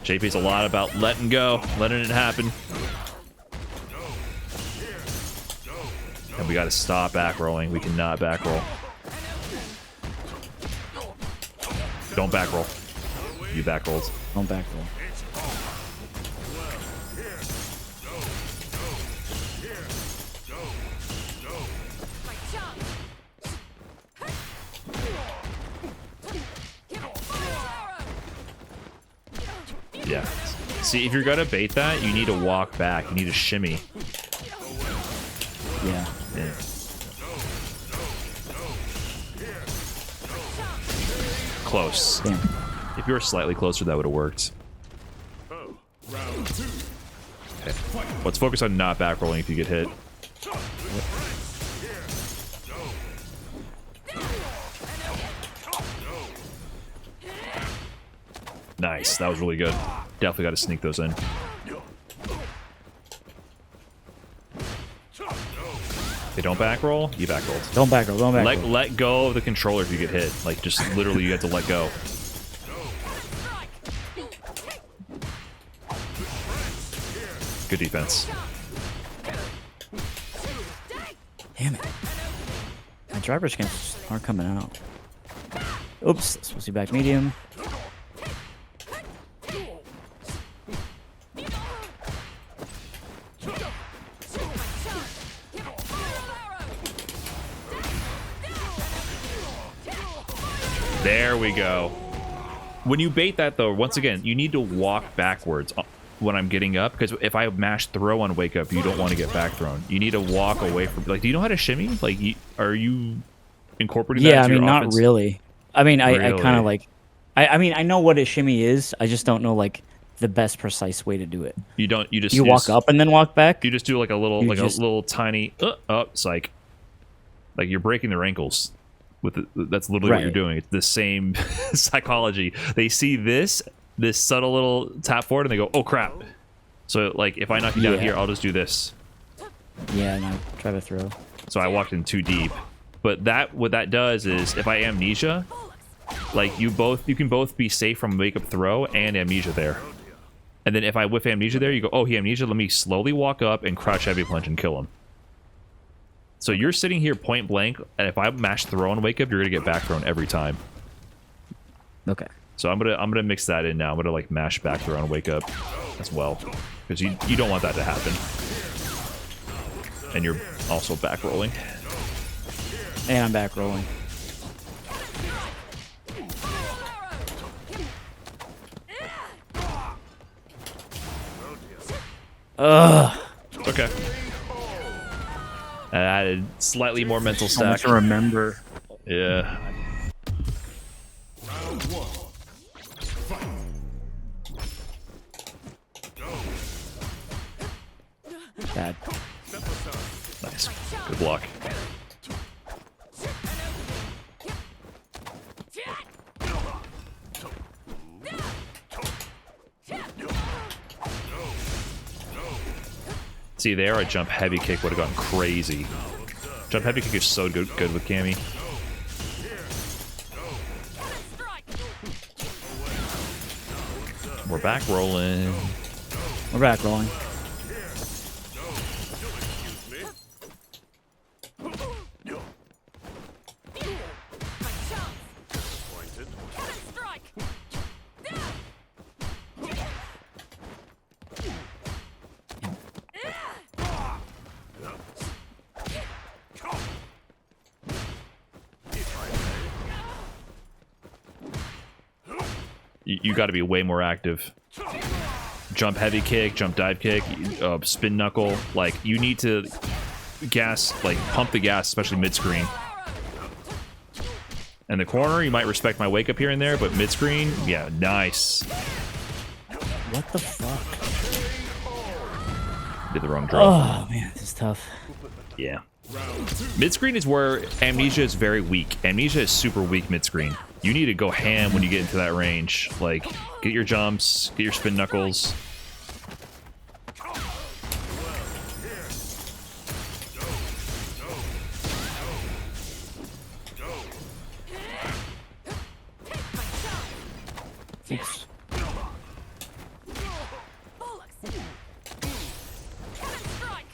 JP's a lot about letting go, letting it happen. And we gotta stop back rolling. We cannot back roll. Don't back roll. You back rolled. Don't back roll. Yeah. See, if you're gonna bait that, you need to walk back. You need to shimmy. Yeah. Yeah. Close. Damn. If you were slightly closer, that would have worked. Round 2. Okay. Let's focus on not back rolling if you get hit. Nice. That was really good. Definitely got to sneak those in. They don't back roll. You back rolled. Don't back roll. Don't back roll. Let go of the controller if you get hit. Like, just literally, you have to let go. Good defense. Damn it. My driver's camps aren't coming out. Oops. Supposed to be back medium. There we go. When you bait that, though, once again, you need to walk backwards when I'm getting up, because if I mash throw on wake up, you don't want to get back thrown. You need to walk away from... Like, do you know how to shimmy? Like, are you incorporating that Yeah, I into mean, your not offense? really. I mean, I Really? kind of like... I mean, I know what a shimmy is. I just don't know, like, the best precise way to do it. You don't... You just... You walk up and then walk back? You just do like a little... You like just- a little tiny... psych. Like, you're breaking their ankles. That's literally what you're Right. doing. It's the same psychology. They see this subtle little tap forward, and they go, "Oh crap!" So like, if I knock you down Yeah. here, I'll just do this. Yeah, no, try to throw. So I walked in too deep. But what that does is, if I amnesia, like you can both be safe from wake up throw and amnesia there. And then if I whiff amnesia there, you go, "Oh, he amnesia. Let me slowly walk up and crouch heavy punch and kill him." So you're sitting here point blank, and if I mash throw and wake up, you're gonna get back thrown every time. Okay. So I'm gonna mix that in now. I'm gonna like mash back throw and wake up as well, because you don't want that to happen. And you're also back rolling. And I'm back rolling. Ugh. Okay. I added slightly more mental So much stack. to remember. Yeah. Round 1. Fight. Bad. Nice. Good block. See there, a jump heavy kick would have gone crazy. Jump heavy kick is so good with Cammy. We're back rolling. We're back rolling. You got to be way more active. Jump heavy kick, jump dive kick, spin knuckle. Like, you need to pump the gas, especially mid-screen. And the corner, you might respect my wake up here and there, but mid-screen, yeah, nice. What the fuck? Did the wrong draw. Oh, man, this is tough. Yeah. Mid-screen is where Amnesia is very weak. Amnesia is super weak mid-screen. You need to go ham when you get into that range. Like, get your jumps, get your spin knuckles. Oops. Bollocks. Strike.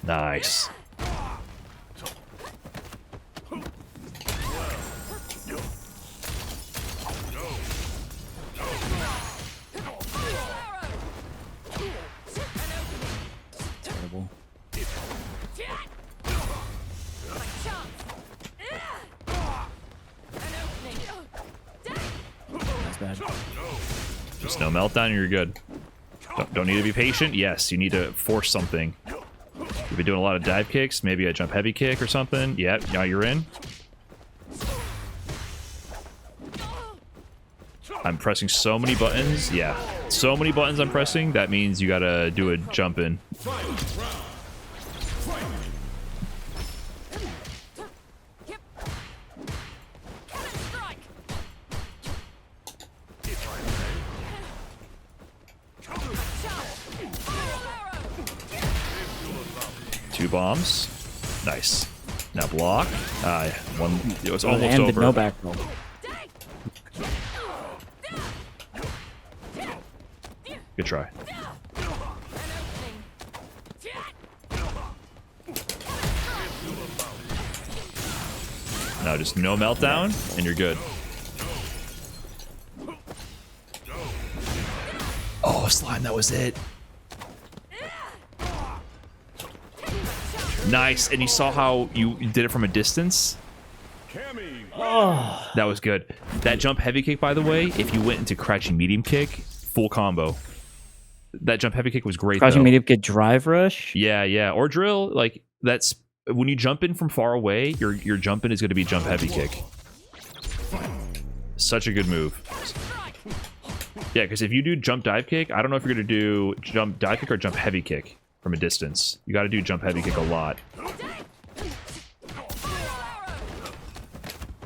Nice. Terrible. That's bad. Just no meltdown, and you're good. Don't need to be patient. Yes, you need to force something. You've been doing a lot of dive kicks, maybe a jump heavy kick or something. Yep, now you're in. I'm pressing so many buttons. Yeah, so many buttons I'm pressing. That means you gotta do a jump in. Two bombs. Nice. Now block. One. It was almost and over. no back roll. Good try. Now just no meltdown, and you're good. Oh, slime, that was it. Nice, and you saw how you did it from a distance? Oh, That was good. That jump heavy kick, by the way, if you went into crouching medium kick, full combo. That jump heavy kick was great, crouching though. medium kick drive rush. Yeah, yeah. Or drill, like, that's... When you jump in from far away, your jump in is going to be jump heavy kick. Such a good move. Yeah, because if you do jump dive kick, I don't know if you're going to do jump dive kick or jump heavy kick from a distance. You got to do jump heavy kick a lot.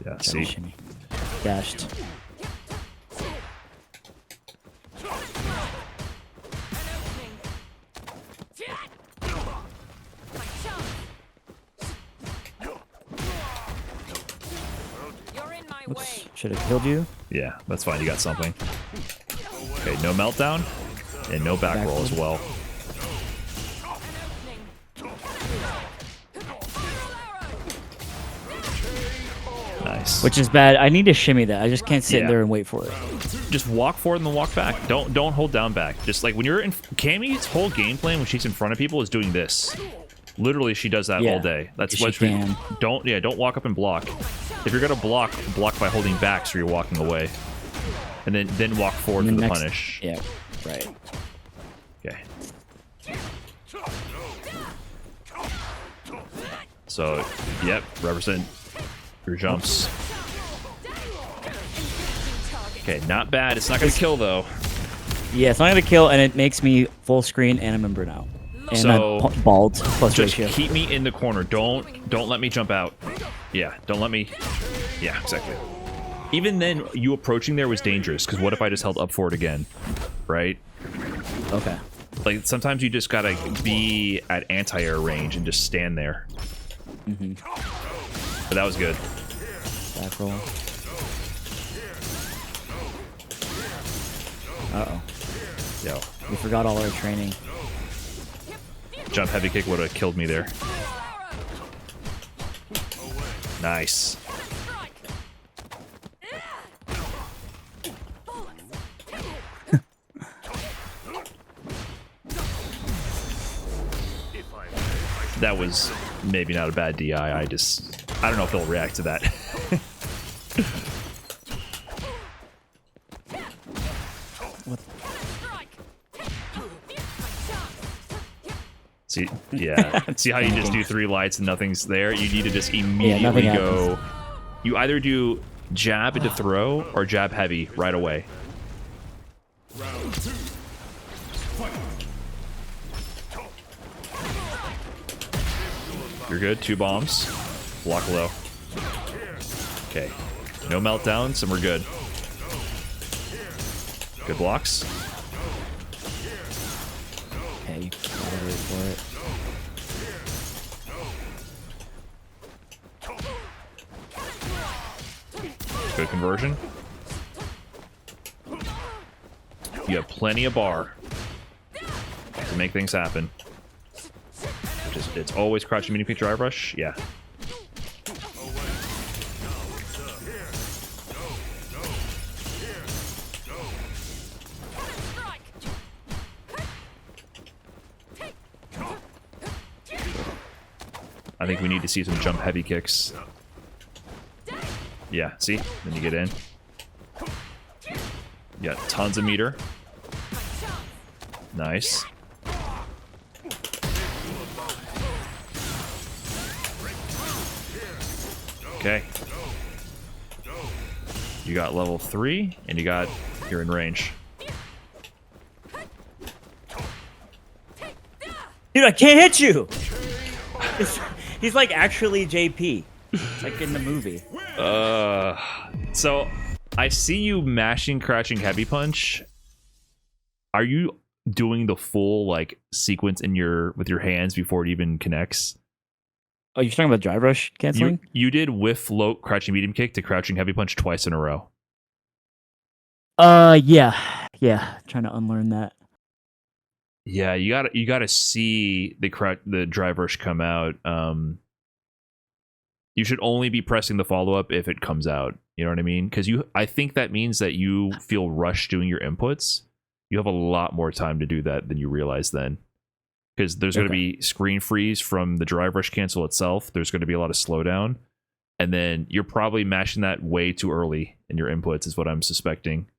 Yeah, see? Shimmy. Dashed. Oops. Should have killed you. Yeah, that's fine. You got something. Okay, no meltdown and no back roll as well. Nice. Which is bad. I need to shimmy that. I just can't sit Yeah. there and wait for it. Just walk forward and then walk back. Don't hold down back. Just like when you're in Cammy's whole game plan when she's in front of people is doing this. Literally, she does that Yeah, all day. That's if what she can. don't walk up and block. If you're gonna block by holding back, so you're walking away, and then walk forward for And the next- punish. Yeah, right. Okay. So, yep, represent your jumps. Okay, not bad. It's not gonna kill though. Yeah, it's not gonna kill, and it makes me full screen and a member now. And So, I'm bald plus Just ratio. keep me in the corner. Don't let me jump out. Yeah, don't let me. Yeah, exactly. Even then, you approaching there was dangerous, because what if I just held up forward again? Right? Okay. Like, sometimes you just gotta be at anti-air range and just stand there. But that was good. Back roll. Uh-oh. Yo. We forgot all our training. Jump heavy kick would have killed me there. Nice. That was maybe not a bad DI. I don't know if they'll react to that. See, yeah. See how you just do 3 lights and nothing's there? You need to just immediately nothing go. You either do jab into throw or jab heavy right away. Round 2. Fight. You're good. 2 bombs. Block low. Okay. No meltdowns, and we're good. Good blocks. Okay, gotta wait for it. Good conversion. You have plenty of bar to make things happen. It's always crouching medium kick drive rush. Yeah. I think we need to see some jump heavy kicks. Yeah, see? Then you get in. You got tons of meter. Nice. Okay. You got level 3, and you're in range. Dude, I can't hit you! He's like actually JP. Like in the movie. So I see you mashing, crouching heavy punch. Are you doing the full like sequence with your hands before it even connects? Oh, you're talking about drive rush canceling? You did whiff, float, crouching medium kick to crouching heavy punch twice in a row. Yeah. Trying to unlearn that. Yeah, you gotta see the drive rush come out. You should only be pressing the follow up if it comes out. You know what I mean? Because I think that means that you feel rushed doing your inputs. You have a lot more time to do that than you realize then. Because there's going to be screen freeze from the drive rush cancel itself. There's going to be a lot of slowdown. And then you're probably mashing that way too early in your inputs is what I'm suspecting.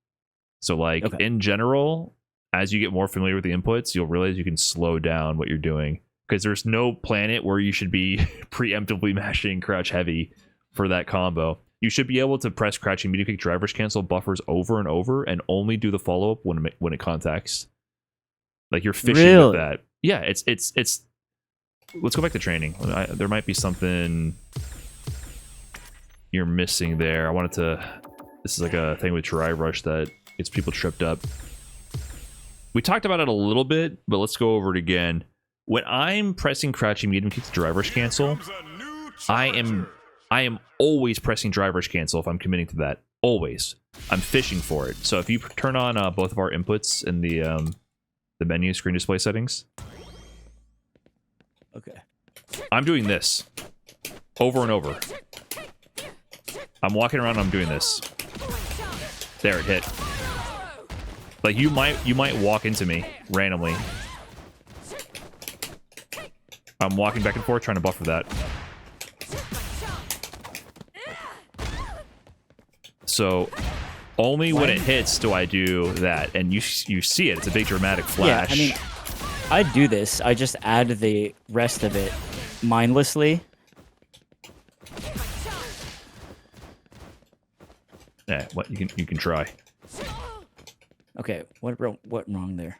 So like in general, as you get more familiar with the inputs, you'll realize you can slow down what you're doing. Because there's no planet where you should be preemptively mashing crouch heavy for that combo. You should be able to press crouching medium kick drive rush cancel buffers over and over and only do the follow up when it contacts. Like you're fishing with that. Yeah, it's. Let's go back to training. There might be something you're missing there. I wanted to. This is like a thing with drive rush that gets people tripped up. We talked about it a little bit, but let's go over it again. When I'm pressing crouching medium kick to drive rush cancel, I am always pressing drive rush cancel if I'm committing to that. Always. I'm fishing for it. So if you turn on both of our inputs in the menu screen display settings. Okay. I'm doing this over and over. I'm walking around and I'm doing this. There, it hit. Like you might walk into me randomly. I'm walking back and forth trying to buffer that. So only when it hits do I do that, and you see it. It's a big dramatic flash. Yeah, I mean, I do this. I just add the rest of it mindlessly. Yeah, what you can try. Okay, what wrong there?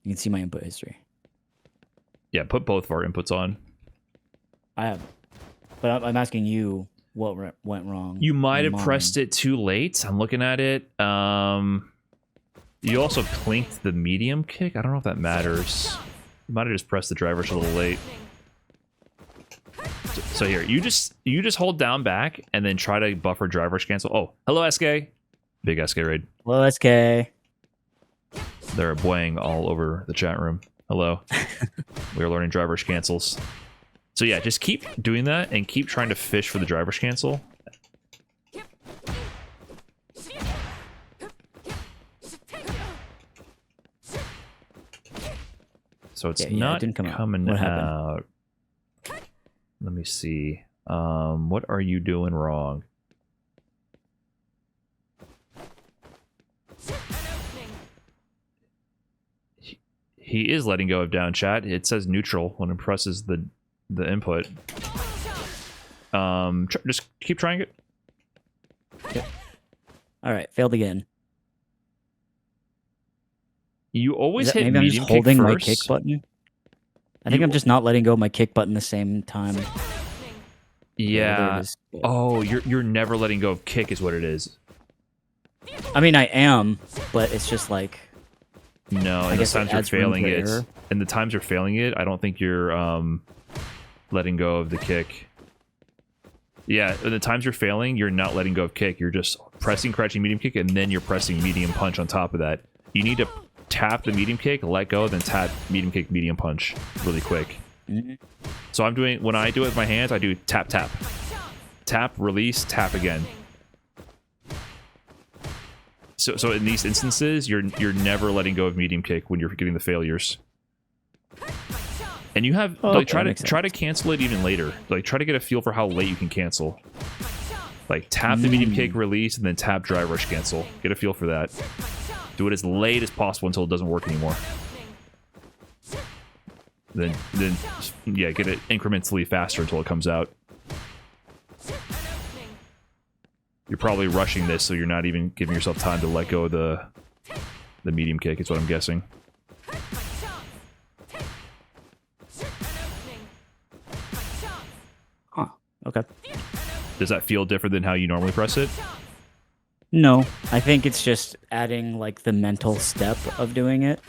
You can see my input history. Yeah, put both of our inputs on. I have, but I'm asking you what went wrong. You might have pressed it too late. I'm looking at it. You also clinked the medium kick. I don't know if that matters. You might have just pressed the drive rush a little late. So here, you just hold down back and then try to buffer drive rush cancel. Oh, hello SK. Big SK raid. Hello SK. They're boying all over the chat room. Hello. We're learning drive rush cancels. So yeah, just keep doing that and keep trying to fish for the drive rush cancel. So it's not coming out. Let me see. What are you doing wrong? He is letting go of down chat. It says neutral when it presses the input. Just keep trying it. Yep. All right, failed again. You always hit maybe medium I'm just holding kick my first. kick button. I think I'm just not letting go of my kick button the same time. Yeah. Oh, you're never letting go of kick is what it is. I mean, I am, but it's just like. No, and the times you're failing it, and the times you're failing it, I don't think you're letting go of the kick. Yeah, the times you're failing, you're not letting go of kick. You're just pressing crouching medium kick, and then you're pressing medium punch on top of that. you need to tap the medium kick, let go, then tap medium kick, medium punch really quick. So I'm doing, when I do it with my hands, I do tap, tap. Tap, release, tap again. So in these instances, you're never letting go of medium kick when you're getting the failures. And you have like try to cancel it even later. Like try to get a feel for how late you can cancel. Like tap the medium kick, release, and then tap drive rush cancel. Get a feel for that. Do it as late as possible until it doesn't work anymore. Then yeah, get it incrementally faster until it comes out. You're probably rushing this, so you're not even giving yourself time to let go of the medium kick, is what I'm guessing. Huh. Okay. Does that feel different than how you normally press it? No, I think it's just adding like the mental step of doing it.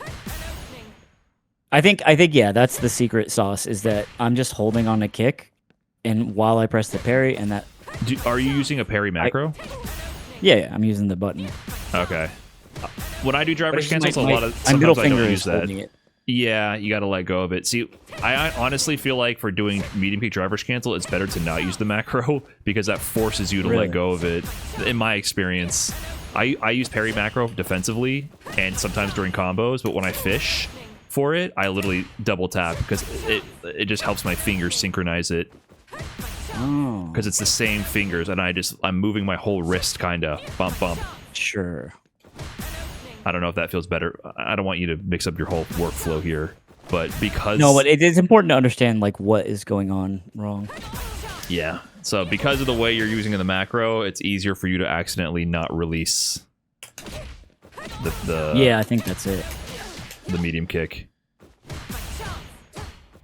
I think yeah, that's the secret sauce, is that I'm just holding on a kick, and while I press the parry, and that. Are you using a parry macro? Yeah, I'm using the button. Okay. When I do driver But it's cancels, just a lot of my middle sometimes I finger don't use is that. holding it. Yeah, you got to let go of it. See, I honestly feel like for doing medium kick drivers cancel, it's better to not use the macro because that forces you to Really? let go of it. In my experience, I use parry macro defensively and sometimes during combos, but when I fish for it, I literally double tap because it just helps my fingers synchronize it. Oh. Because it's the same fingers, and I'm moving my whole wrist, kinda bump bump. Sure. I don't know if that feels better. I don't want you to mix up your whole workflow here, but because No, but it's important to understand like what is going on wrong. yeah, so because of the way you're using the macro, it's easier for you to accidentally not release the Yeah, I think that's it. the medium kick.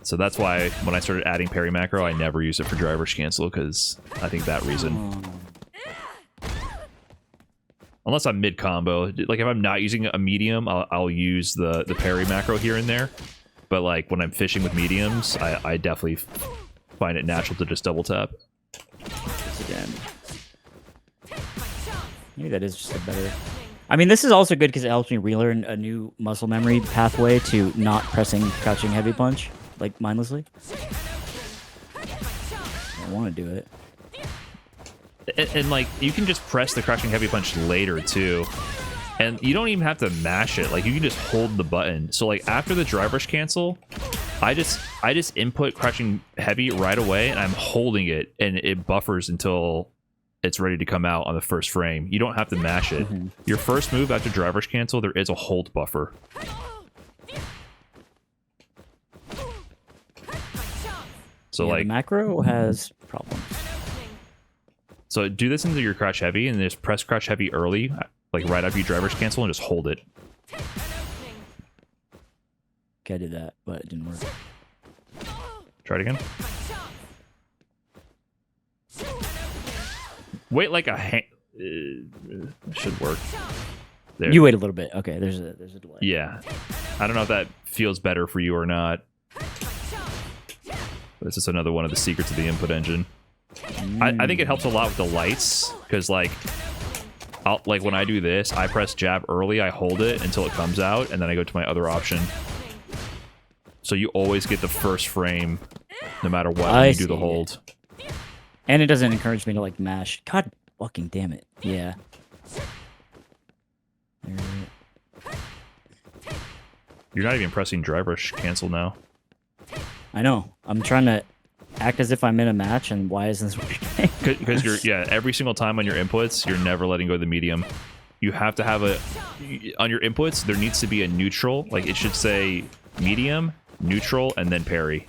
So that's why when I started adding parry macro, I never use it for drivers cancel because I think that reason. Unless I'm mid combo, like if I'm not using a medium, I'll use the parry macro here and there. But like when I'm fishing with mediums, I definitely find it natural to just double tap. This again. Maybe that is just a better. I mean, this is also good because it helps me relearn a new muscle memory pathway to not pressing crouching heavy punch like mindlessly. I want to do it. And like you can just press the crouching heavy punch later too, and you don't even have to mash it. Like you can just hold the button. So like after the drive rush cancel, I just input crouching heavy right away, and I'm holding it, and it buffers until it's ready to come out on the first frame. You don't have to mash it. Your first move after drive rush cancel, there is a hold buffer. So Yeah, like the macro has problems. So do this into your crouch heavy, and just press crouch heavy early, like right after you drivers cancel, and just hold it. Okay, I did that, but it didn't work. Try it again. Wait like a should work. There. You wait a little bit. Okay, there's a delay. Yeah. I don't know if that feels better for you or not. But this is another one of the secrets of the input engine. I think it helps a lot with the lights, because like when I do this, I press jab early, I hold it until it comes out, and then I go to my other option. So you always get the first frame, no matter what, when you do the hold. And it doesn't encourage me to like mash. God fucking damn it. Yeah. You're not even pressing drive rush cancel now. I know. I'm trying to act as if I'm in a match, and why isn't this working? Because every single time on your inputs, you're never letting go of the medium. You have to have on your inputs, there needs to be a neutral. Like it should say medium, neutral, and then parry.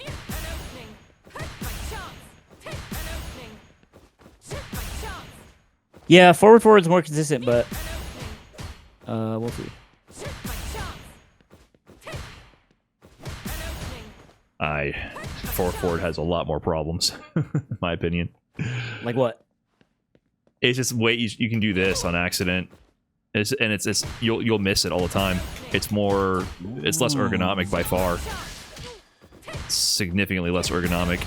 Yeah, forward's more consistent, but we'll see. Forward has a lot more problems, in my opinion. Like what? It's just way you can do this on accident, it's you'll miss it all the time. It's less ergonomic by far. Significantly less ergonomic,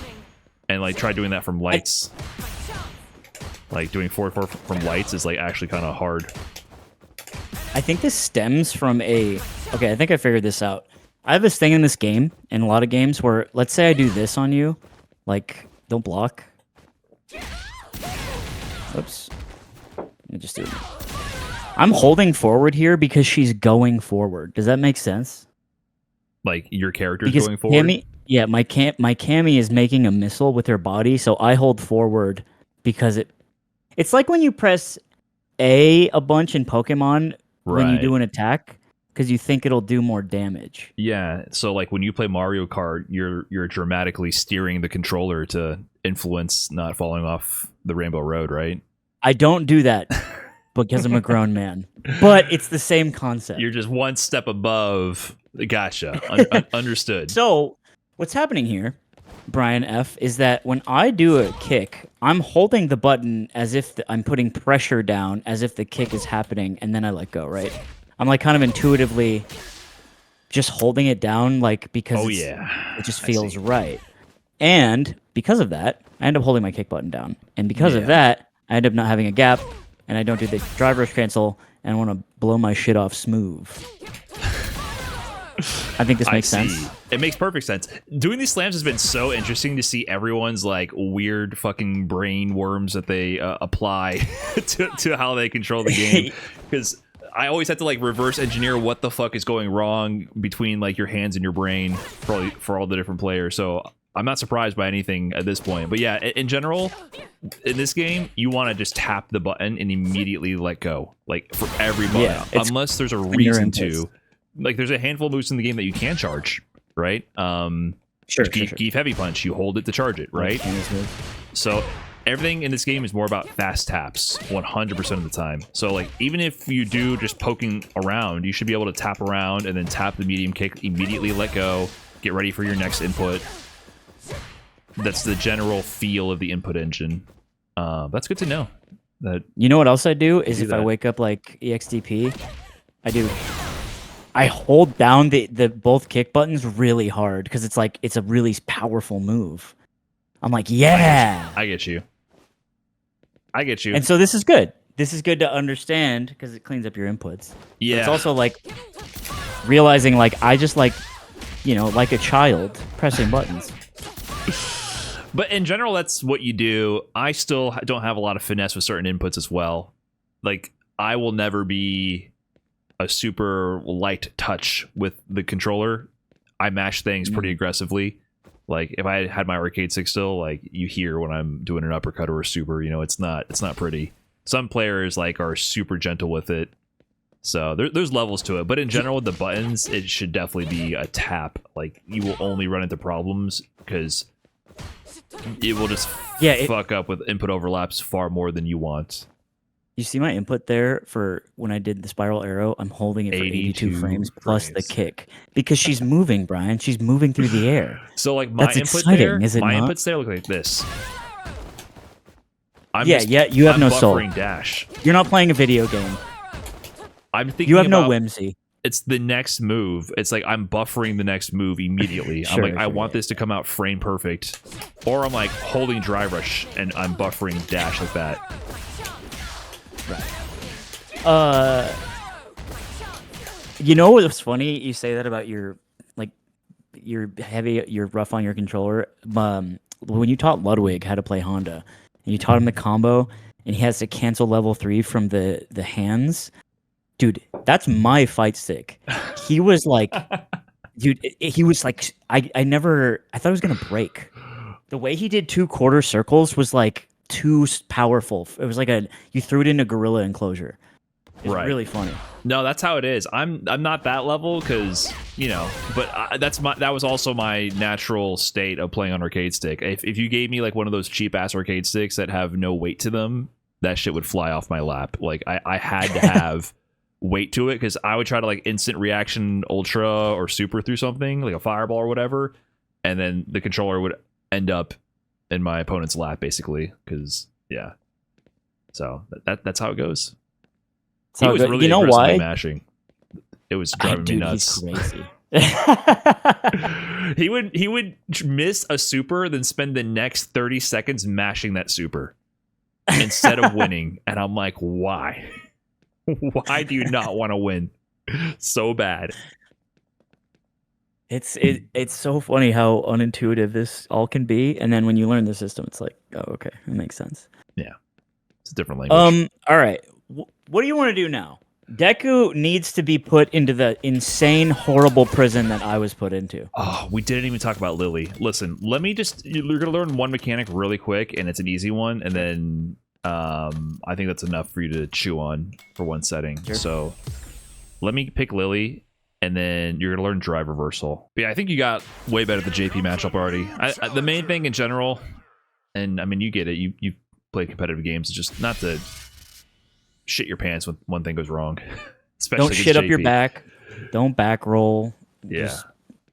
and like try doing that from lights. Like doing forward from lights is like actually kind of hard. I think this stems from a. Okay, I think I figured this out. I have this thing in this game, in a lot of games, where let's say I do this on you, like don't block. Oops. Let me just do it. I'm holding forward here because she's going forward. Does that make sense? Like your character's Because going forward. Cammy, yeah, my Cammy is making a missile with her body, so I hold forward because it's like when you press A bunch in Pokemon when you Right. do an attack because you think it'll do more damage. Yeah, so like when you play Mario Kart, you're dramatically steering the controller to influence not falling off the Rainbow Road, right? I don't do that because I'm a grown man, but it's the same concept. You're just one step above. Gotcha. Understood. So what's happening here, Brian F, is that when I do a kick, I'm holding the button as if I'm putting pressure down, as if the kick is happening, and then I let go, right? I'm like kind of intuitively just holding it down, like because it just feels right. And because of that, I end up holding my kick button down. And because of that, I end up not having a gap, and I don't do the drive rush cancel, and I want to blow my shit off smooth. I think this makes sense. It makes perfect sense. Doing these slams has been so interesting to see everyone's like weird fucking brain worms that they apply to how they control the game. Because I always have to like reverse engineer what the fuck is going wrong between like your hands and your brain for all the different players. So I'm not surprised by anything at this point. But yeah, in general, in this game, you want to just tap the button and immediately let go. Like for every button. Yeah, unless there's a reason to. Like there's a handful of moves in the game that you can charge, right? Sure. Give heavy punch, you hold it to charge it, right? So everything in this game is more about fast taps 100% of the time. So like even if you do just poking around, you should be able to tap around and then tap the medium kick, immediately let go, get ready for your next input. That's the general feel of the input engine. That's good to know. That you know what else I do is if I that. wake up like EXDP, I hold down the both kick buttons really hard because it's like it's a really powerful move. I'm like, yeah. I get you. And so this is good. This is good to understand because it cleans up your inputs. Yeah. But it's also like realizing like I just like, like a child pressing buttons. But in general, that's what you do. I still don't have a lot of finesse with certain inputs as well. Like, I will never be a super light touch with the controller. I mash things pretty aggressively. Like, if I had my arcade stick still, like, you hear when I'm doing an uppercut or a super, it's not pretty. Some players, like, are super gentle with it. So there's levels to it. But in general, with the buttons, it should definitely be a tap. Like, you will only run into problems because it will just fuck up with input overlaps far more than you want. You see my input there for when I did the spiral arrow? I'm holding it for 82 frames plus the kick. Because she's moving, Brian. She's moving through the air. So like my That's input exciting, there, is it my not? inputs there look like this. You have no soul. Buffering dash. You're not playing a video game. I'm thinking You have no about- whimsy. It's the next move. It's like I'm buffering the next move immediately. I'm like, I want this to come out frame perfect. Or I'm like holding dry rush and I'm buffering dash like that. You know what's funny? You say that about you're rough on your controller. When you taught Ludwig how to play Honda, and you taught him the combo, and he has to cancel level 3 from the hands. Dude, that's my fight stick. He was like, dude, he was like, I thought it was gonna break. The way he did 2 quarter circles was like too powerful. It was like you threw it in a gorilla enclosure. It was really funny. No, that's how it is. I'm not that level because but that was also my natural state of playing on arcade stick. If you gave me like one of those cheap ass arcade sticks that have no weight to them, that shit would fly off my lap. Like I had to have weight to it because I would try to like instant reaction ultra or super through something like a fireball or whatever, and then the controller would end up in my opponent's lap basically so that's how it goes. He was really aggressively mashing. It was driving me nuts. He's crazy. he would miss a super, then spend the next 30 seconds mashing that super instead of winning. And I'm like, why? Why do you not want to win so bad? It's so funny how unintuitive this all can be, and then when you learn the system, it's like, oh, okay, it makes sense. Yeah, it's a different language. All right. What do you want to do now? Deku needs to be put into the insane, horrible prison that I was put into. Oh, we didn't even talk about Lily. Listen, let me just... You're going to learn one mechanic really quick, and it's an easy one, and then I think that's enough for you to chew on for one setting. Sure. So let me pick Lily, and then you're going to learn drive reversal. But yeah, I think you got way better at the JP matchup already. The main thing in general, and I mean, you get it, you play competitive games, is just not to shit your pants when one thing goes wrong. Especially Don't shit up JP. your back. Don't back roll. Yeah. Just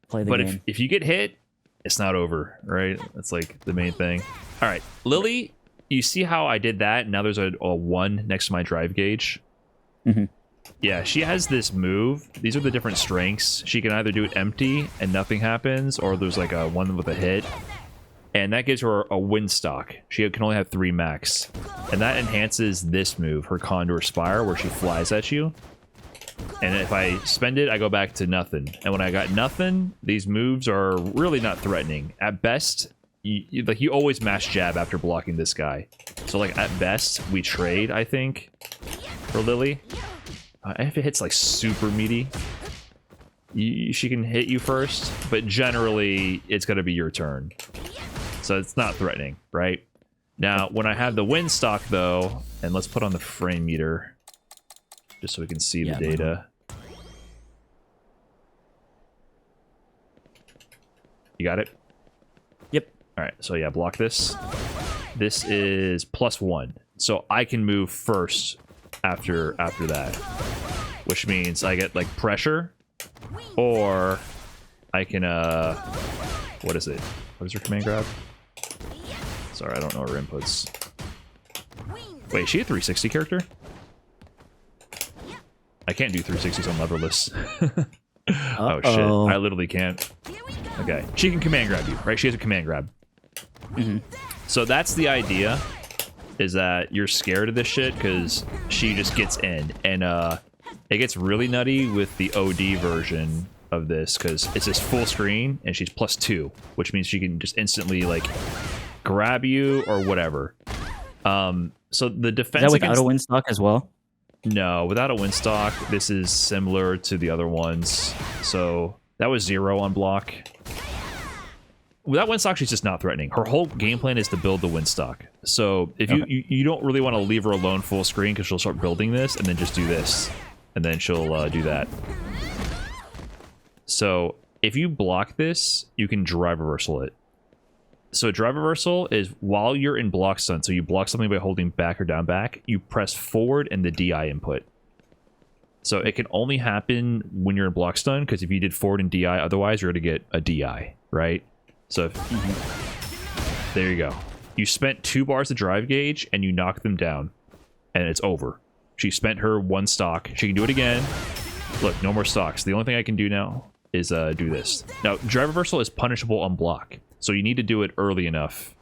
play the But game. if you get hit, it's not over, right? That's like the main thing. All right, Lily, you see how I did that? Now there's a 1 next to my drive gauge. Mm-hmm. Yeah, she has this move. These are the different strengths. She can either do it empty and nothing happens, or there's like a 1 with a hit. And that gives her a wind stock. She can only have 3 max. And that enhances this move, her Condor Spire, where she flies at you. And if I spend it, I go back to nothing. And when I got nothing, these moves are really not threatening. At best, you always mash jab after blocking this guy. So like at best, we trade, I think, for Lily. If it hits like super meaty, she can hit you first. But generally, it's going to be your turn. So it's not threatening, right? Now, when I have the wind stock, though, and let's put on the frame meter, just so we can see the data. You got it? Yep. All right, so yeah, block this. This is +1. So I can move first after that, which means I get, like, pressure, or I can, what is it? What is her command grab? Sorry, I don't know her inputs. Wait, is she a 360 character? I can't do 360s on leverless. Oh shit, I literally can't. Okay, she can command grab you, right? She has a command grab. Mm-hmm. So that's the idea, is that you're scared of this shit because she just gets in. And it gets really nutty with the OD version of this because it's this full screen and she's +2, which means she can just instantly like grab you or whatever. So the defense Is that without against... a wind stock as well? No, without a wind stock, this is similar to the other ones. So that was 0 on block. Without wind stock, she's just not threatening. Her whole game plan is to build the wind stock. So if you don't really want to leave her alone full screen because she'll start building this and then just do this. And then she'll do that. So if you block this, you can drive reversal it. So drive reversal is while you're in block stun, so you block something by holding back or down back, you press forward and the DI input. So it can only happen when you're in block stun, because if you did forward and DI, otherwise you're going to get a DI, right? So if, there you go. You spent 2 bars of drive gauge and you knock them down, and it's over. She spent her 1 stock. She can do it again. Look, no more stocks. The only thing I can do now is do this. Now, drive reversal is punishable on block. So you need to do it early enough,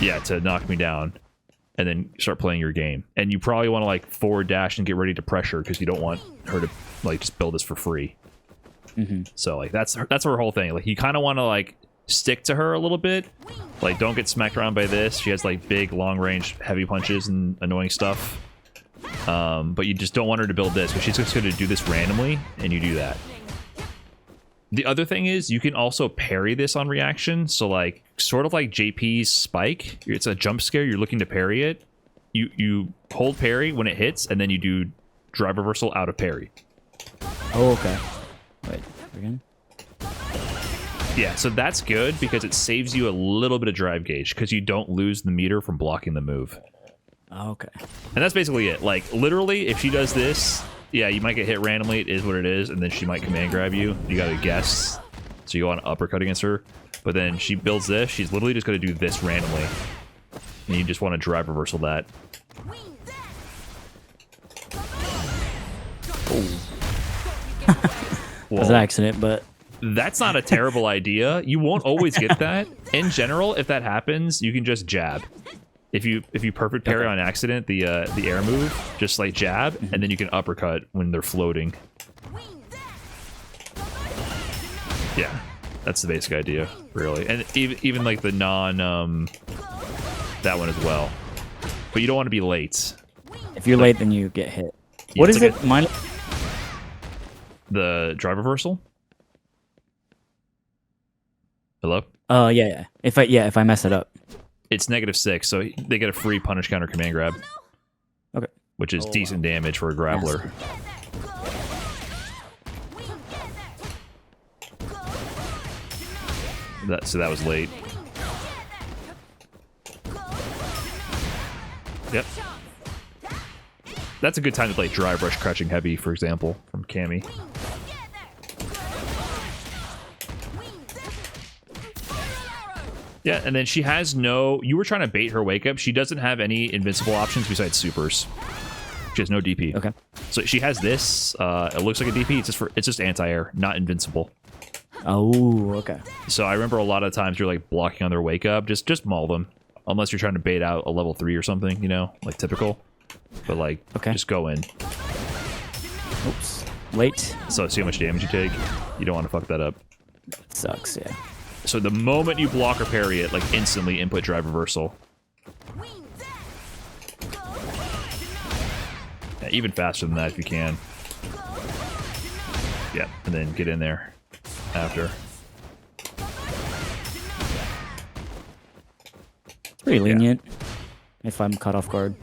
yeah, to knock me down, and then start playing your game. And you probably want to like forward dash and get ready to pressure because you don't want her to like just build this for free. So like that's her whole thing. Like you kind of want to like stick to her a little bit. Like don't get smacked around by this. She has like big, long range, heavy punches and annoying stuff. But you just don't want her to build this because she's just going to do this randomly, and you do that. The other thing is you can also parry this on reaction. So like sort of like JP's spike. It's a jump scare. You're looking to parry it. You hold parry when it hits, and then you do drive reversal out of parry. Oh, okay. Wait, again? Yeah, so that's good because it saves you a little bit of drive gauge because you don't lose the meter from blocking the move. Okay. And that's basically it. Like literally, if she does this, yeah, you might get hit randomly. It is what it is, and then she might command grab you. You gotta guess. So you go on an uppercut against her, but then she builds this. She's literally just gonna do this randomly, and you just want to drive reversal that. It was an accident, but That's not a terrible idea. You won't always get that. In general, if that happens, you can just jab. If you perfect parry on accident, the air move, just like jab, and then you can uppercut when they're floating. Yeah, that's the basic idea, really. And even like the that one as well. But you don't want to be late. If you're late, then you get hit. Yeah, What it's is like it? Mine. The drive reversal. Hello. Yeah. If I mess it up. It's -6, so they get a free punish counter command grab, Okay. which is decent damage for a grappler. So that was late. Yep. That's a good time to play dry brush crouching heavy, for example, from Cammy. Yeah, and then she has no... You were trying to bait her wake up. She doesn't have any invincible options besides supers. She has no DP. Okay. So she has this. It looks like a DP. It's just anti-air, not invincible. Oh, okay. So I remember a lot of times you're like blocking on their wake up. Just maul them. Unless you're trying to bait out a level 3 or something, you know? Like typical. But like, just go in. Oops. Late. So see how much damage you take? You don't want to fuck that up. That sucks, yeah. So the moment you block or parry it, like instantly input drive reversal. Yeah, even faster than that if you can. Yeah, and then get in there after. Pretty lenient. If I'm caught off guard.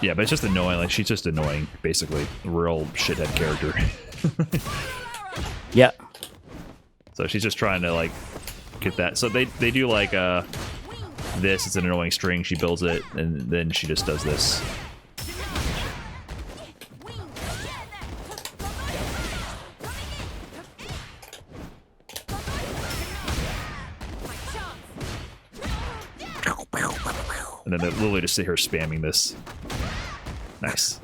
Yeah, but it's just annoying. Like, she's just annoying, basically. A real shithead character. Yeah. So she's just trying to, like, get that. So they do, like, this. It's an annoying string. She builds it, and then she just does this. And then they literally just sit here spamming this. Nice.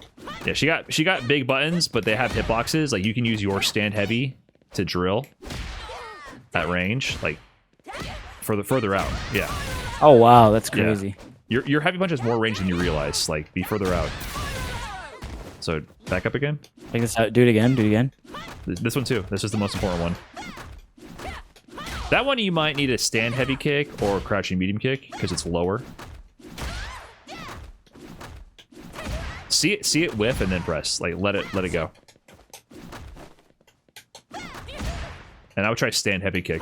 Yeah, she got big buttons, but they have hitboxes. Like, you can use your stand heavy to drill at range, like further out. Yeah. Oh wow, that's crazy. Yeah. Your heavy punch has more range than you realize. Like, be further out. So back up again. Take this out. Do it again. Do it again. This one too. This is the most important one. That one you might need a stand heavy kick or crouching medium kick because it's lower. See it whiff and then press. Like, let it go. And I would try stand heavy kick.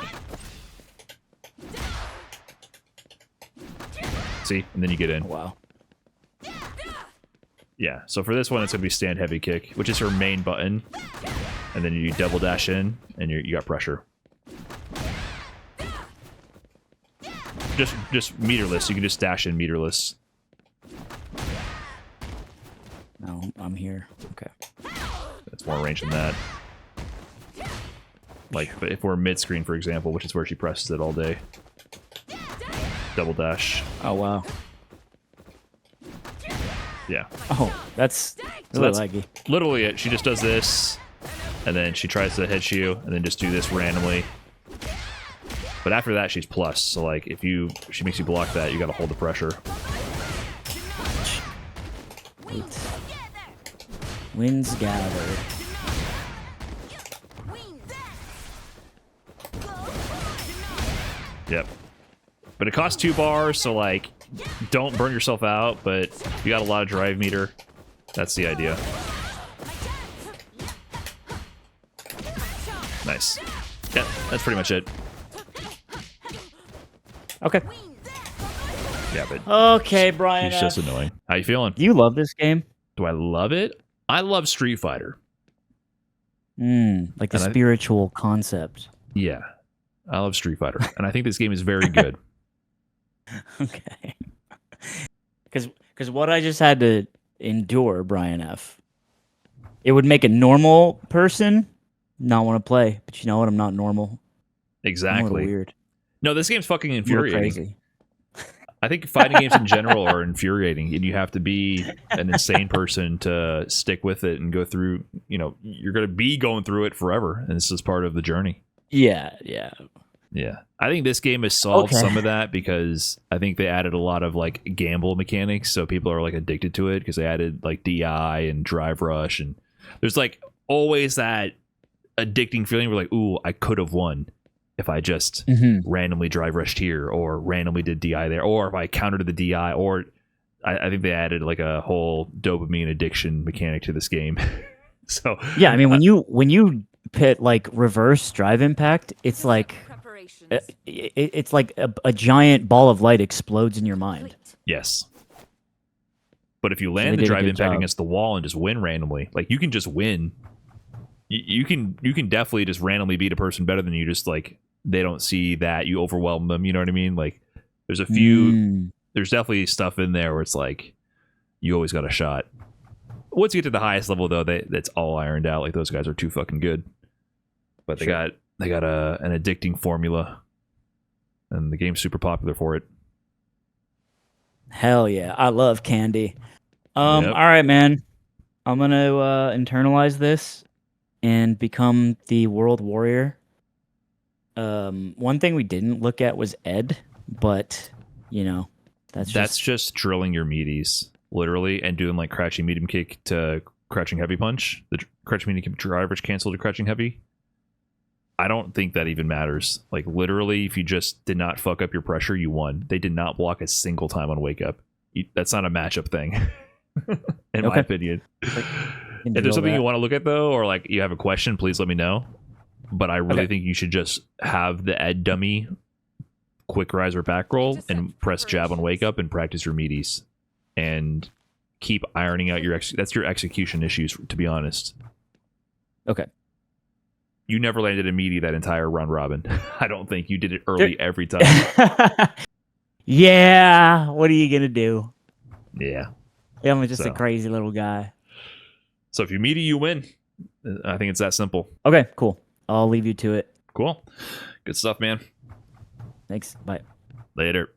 See? And then you get in. Wow. Yeah, so for this one, it's going to be stand heavy kick, which is her main button. And then you double dash in, and you got pressure. Just meterless. You can just dash in meterless. No, I'm here. Okay. That's more range than that. Like, but if we're mid-screen, for example, which is where she presses it all day. Double dash. Oh wow. Yeah. Oh, that's really laggy. Literally it. She just does this, and then she tries to hit you, and then just do this randomly. But after that, she's plus. So, like, if she makes you block that, you gotta hold the pressure. Wait. Winds gather. Yep. But it costs 2 bars, so, like, don't burn yourself out, but you got a lot of drive meter. That's the idea. Nice. Yeah, that's pretty much it. Okay. Yeah, but Okay, Brian. she's just annoying. How you feeling? You love this game? Do I love it? I love Street Fighter. Like the And spiritual concept. Yeah. I love Street Fighter. And I think this game is very good. Okay. Because what I just had to endure, Brian F., it would make a normal person not want to play. But you know what? I'm not normal. I'm a Exactly. little weird. No, this game's fucking I'm a little infuriating. crazy. I think fighting games in general are infuriating, and you have to be an insane person to stick with it and go through, you know, you're going to be going through it forever, and this is part of the journey. Yeah, yeah. Yeah, I think this game has solved Okay. some of that because I think they added a lot of like gamble mechanics, so people are like addicted to it because they added like DI and drive rush, and there's like always that addicting feeling where like, ooh, I could have won if I just randomly drive rushed here or randomly did DI there, or if I countered the DI, or I think they added like a whole dopamine addiction mechanic to this game. So Yeah, I mean when you pit like reverse drive impact, it's like Preparations. it's like a giant ball of light explodes in your mind. Complete. yes. But if you they land the did a drive good impact job. against the wall and just win randomly, like you can just win. You can definitely just randomly beat a person better than you. Just like they don't see that you overwhelm them. You know what I mean? Like there's a few. There's definitely stuff in there where it's like you always got a shot. Once you get to the highest level, though, that's all ironed out. Like those guys are too fucking good. But they got an addicting formula, and the game's super popular for it. Hell yeah, I love candy. All Yep. right, man. I'm gonna internalize this and become the world warrior. One thing we didn't look at was Ed, but you know, that's just drilling your meaties, literally, and doing like crouching medium kick to crouching heavy punch. The crouching medium kick drivers cancel to crouching heavy. I don't think that even matters. Like literally, if you just did not fuck up your pressure, you won. They did not block a single time on wake up. That's not a matchup thing, in my Okay. opinion. can If drill there's something that. you want to look at though, or like you have a question, please let me know. But I really Okay. think you should just have the Ed dummy quick rise or back roll Just and set press jab on wake up and practice your meaties and keep ironing out your that's your execution issues, to be honest. Okay. You never landed a meaty that entire round robin. I don't think you did it early every time. Yeah, what are you gonna do? Yeah. I'm just So. a crazy little guy. So if you meaty, you win. I think it's that simple. Okay, cool. I'll leave you to it. Cool. Good stuff, man. Thanks. Bye. Later.